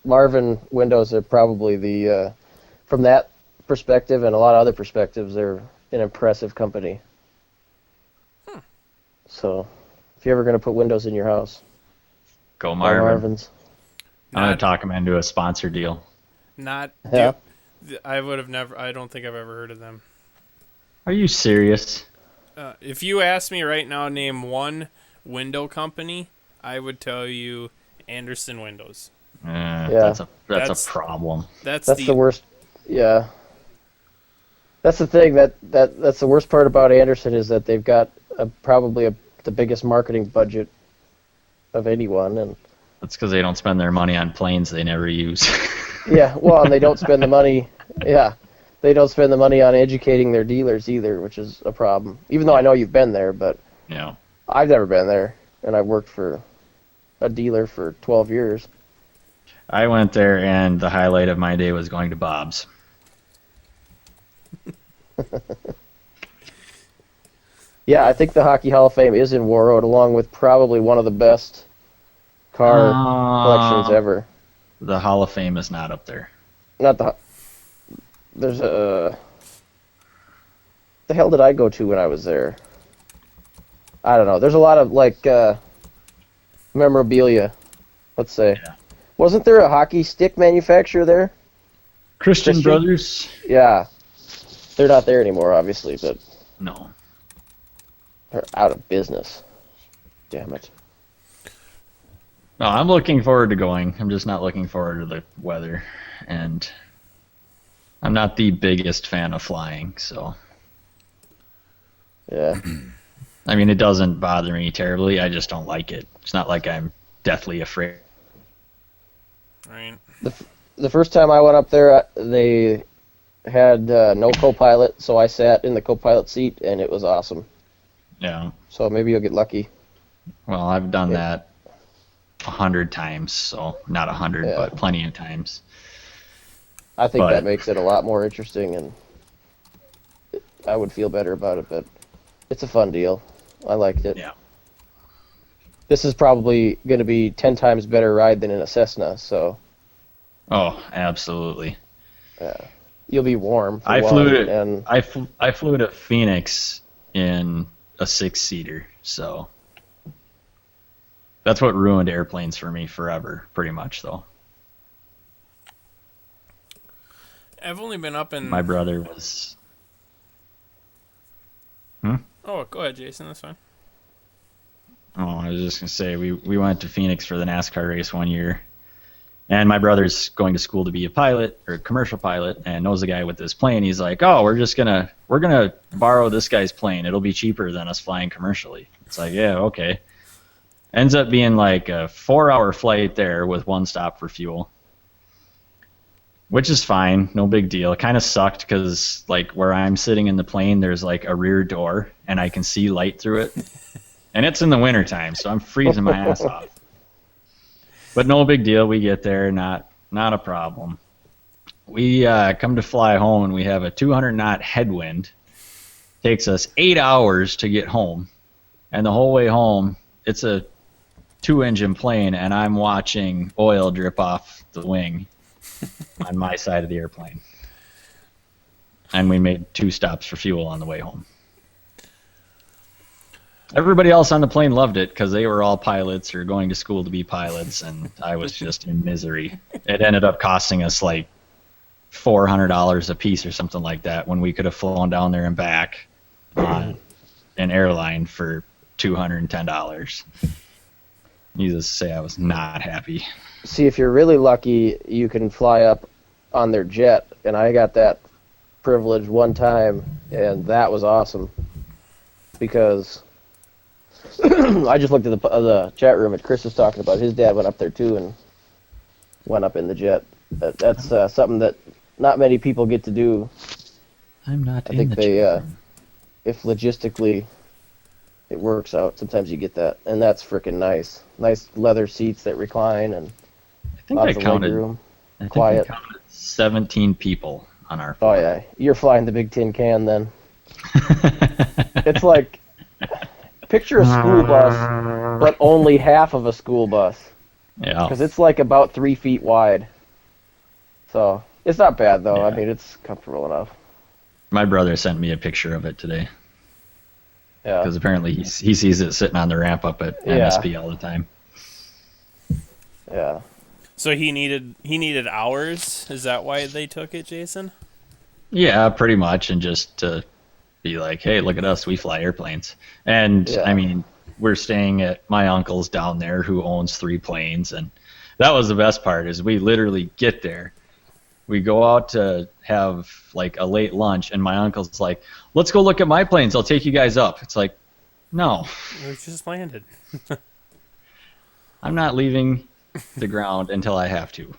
Marvin windows are probably the from that perspective and a lot of other perspectives, they're an impressive company. So, if you're ever going to put windows in your house, Go buy Marvin. Marvin's. I'm gonna Not, talk him into a sponsor deal. not. Yeah. I would have never. I don't think I've ever heard of them. Are you serious? If you ask me right now, name one window company, I would tell you Anderson Windows. Yeah. That's That's- a problem. That's That's the worst. Yeah. That's the thing that's the worst part about Anderson is that they've got probably the biggest marketing budget of anyone, and That's because they don't spend their money on planes they never use. yeah, well, and they don't spend the money. Yeah, they don't spend the money on educating their dealers either, which is a problem. Even though I know you've been there, but Yeah. I've never been there, and I've worked for a dealer for 12 years. I went there, and the highlight of my day was going to Bob's. Yeah, I think the Hockey Hall of Fame is in Warroad, along with probably one of the best car collections ever. The Hall of Fame is not up there. Not the. There's a. The hell did I go to when I was there? I don't know. There's a lot of like memorabilia. Let's say. Yeah. Wasn't there a hockey stick manufacturer there? Christian Christian? Brothers? Yeah. They're not there anymore, obviously, but No. they're out of business. Damn it. No, I'm looking forward to going. I'm just not looking forward to the weather. And I'm not the biggest fan of flying, so. Yeah. I mean, it doesn't bother me terribly. I just don't like it. It's not like I'm deathly afraid. right. The first time I went up there, they had no co-pilot, so I sat in the co-pilot seat, and it was awesome. Yeah. So maybe you'll get lucky. Well, I've done Yeah. that 100 times, so not 100, Yeah. but plenty of times. I think But- that makes it a lot more interesting, and I would feel better about it, but it's a fun deal. I liked it. Yeah. This is probably going to be 10 times better ride than in a Cessna, so Oh, absolutely. you'll be warm. For I one, flew to and I flew to Phoenix in a 6-seater, so that's what ruined airplanes for me forever, pretty much. Though I've only been up in. my brother was. Oh, go ahead, Jason. That's fine. Oh, I was just gonna say we went to Phoenix for the NASCAR race one year, and my brother's going to school to be a pilot or a commercial pilot, and knows a guy with this plane. He's like, "Oh, we're gonna borrow this guy's plane. It'll be cheaper than us flying commercially." It's like, yeah, okay. Ends up being like a 4-hour flight there with one stop for fuel, which is fine, no big deal. It kind of sucked because like where I'm sitting in the plane, there's like a rear door, and I can see light through it. And it's in the wintertime, so I'm freezing my ass off. But no big deal. We get there, not a problem. We come to fly home, and we have a 200-knot headwind. Takes us 8 hours to get home. And the whole way home, it's a 2-engine plane, and I'm watching oil drip off the wing on my side of the airplane. And we made 2 stops for fuel on the way home. Everybody else on the plane loved it because they were all pilots or going to school to be pilots, and I was just in misery. It ended up costing us like $400 a piece or something like that when we could have flown down there and back on an airline for $210. Needless to say, I was not happy. see, if you're really lucky, you can fly up on their jet, and I got that privilege one time, and that was awesome because I just looked at the chat room, and Chris was talking about his dad went up there too and went up in the jet. That's something that not many people get to do. I'm not I in think the they, chat room. if logistically it works out, sometimes you get that, and that's freaking nice. Nice leather seats that recline and I think I lots of counted. legroom. I think quiet. I counted 17 people on our Oh flight. yeah, you're flying the big tin can then. It's like picture a school bus, but only half of a school bus. Yeah. Because it's like about 3 feet wide. So, it's not bad, though. Yeah. I mean, it's comfortable enough. My brother sent me a picture of it today Yeah. because apparently he sees it sitting on the ramp up at MSP all the time. Yeah. So he needed hours. Is that why they took it, Jason? Yeah, pretty much, and just to be like, hey, look at us, we fly airplanes. And Yeah. I mean, we're staying at my uncle's down there who owns 3 planes, and that was the best part is we literally get there. We go out to have like a late lunch, and my uncle's like, let's go look at my planes. I'll take you guys up. It's like, no, We just landed. I'm not leaving the ground until I have to.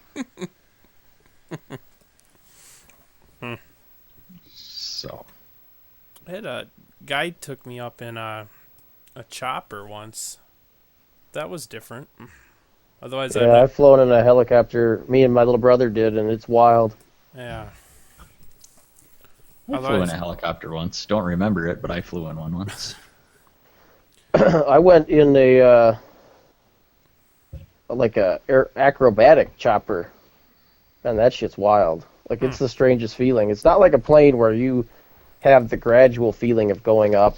So. I had a guy took me up in a chopper once. That was different. Otherwise, Yeah, I've flown in a helicopter. Me and my little brother did, and it's wild. yeah. I flew in a helicopter once. Don't remember it, but I flew in one once. I went in a acrobatic chopper, and that shit's wild. Like, it's the strangest feeling. It's not like a plane where you have the gradual feeling of going up.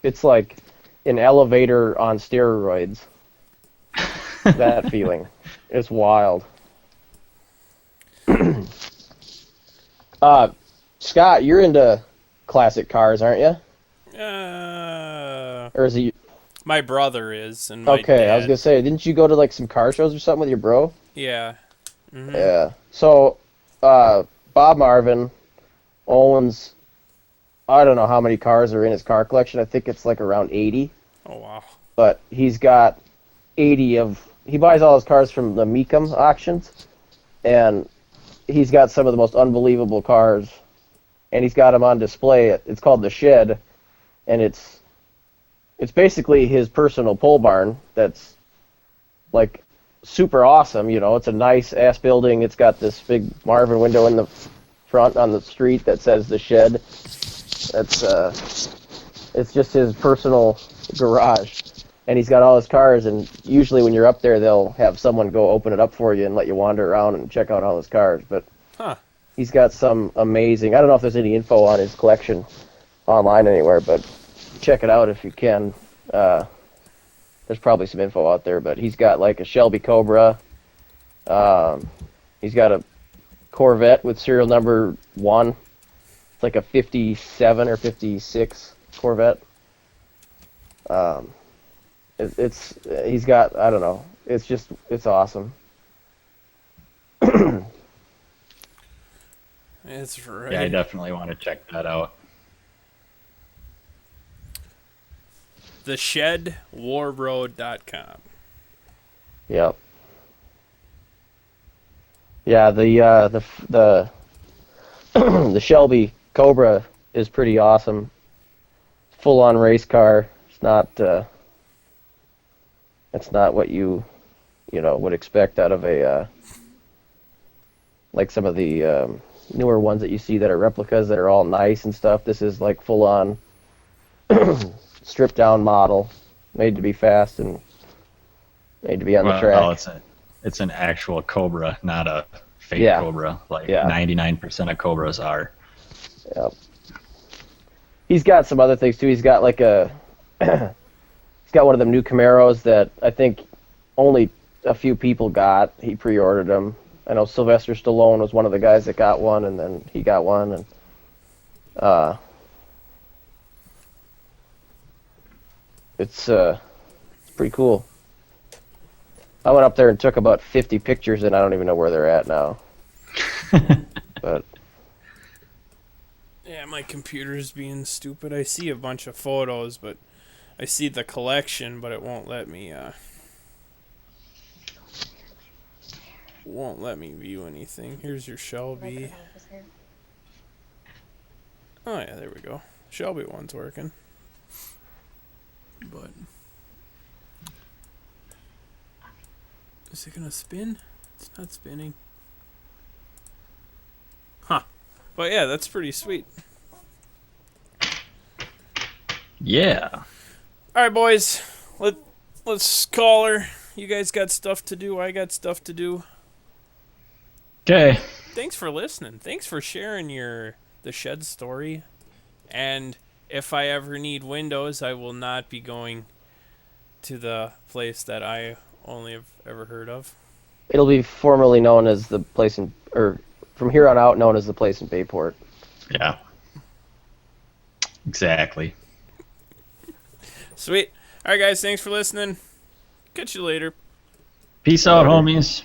It's like an elevator on steroids. That feeling. It's wild. Scott, you're into classic cars, aren't you? Or is he? My brother is, and my Okay, dad. I was gonna say, didn't you go to like some car shows or something with your bro? Yeah. Mm-hmm. Yeah. So, Bob Marvin owns, I don't know how many cars are in his car collection. I think it's like around 80. Oh wow. But he's got 80 of. He buys all his cars from the Mecum auctions, and he's got some of the most unbelievable cars, and he's got them on display. It's called The Shed, and it's basically his personal pole barn that's like super awesome. You know, it's a nice ass building. It's got this big Marvin window in the front on the street that says The Shed. That's it's just his personal garage. And he's got all his cars, and usually when you're up there, they'll have someone go open it up for you and let you wander around and check out all his cars. But he's got some amazing. I don't know if there's any info on his collection online anywhere, but check it out if you can. There's probably some info out there, but he's got like a Shelby Cobra. He's got a Corvette with serial number 1. It's like a 57 or 56 Corvette. He's got, I don't know, it's awesome. It's right. Yeah, I definitely want to check that out. TheShedWarRoad.com. Yep. Yeah, the the Shelby Cobra is pretty awesome. Full on race car. It's not what you would expect out of a like some of the newer ones that you see that are replicas that are all nice and stuff. This is like full on stripped down model, made to be fast and made to be on the track. Well, it's an actual Cobra, not a fake Cobra, like 99% of Cobras are. Yep. He's got some other things too. He's got like he's got one of them new Camaros that I think only a few people got. He pre-ordered them. I know Sylvester Stallone was one of the guys that got one, and then he got one, and it's pretty cool. I went up there and took about 50 pictures, and I don't even know where they're at now. But yeah, my computer's being stupid. I see a bunch of photos, but I see the collection, but it won't let me view anything. Here's your Shelby. Oh yeah, there we go. Shelby one's working. But is it gonna spin? It's not spinning. Huh. But yeah, that's pretty sweet. Yeah. All right, boys. Let's call her. You guys got stuff to do. I got stuff to do. Okay. Thanks for listening. Thanks for sharing the shed story. And if I ever need windows, I will not be going to the place that I only have ever heard of. It'll be formerly known as the place or from here on out known as the place in Bayport. Yeah. Exactly. Sweet. All right, guys. Thanks for listening. Catch you later. Peace out, homies.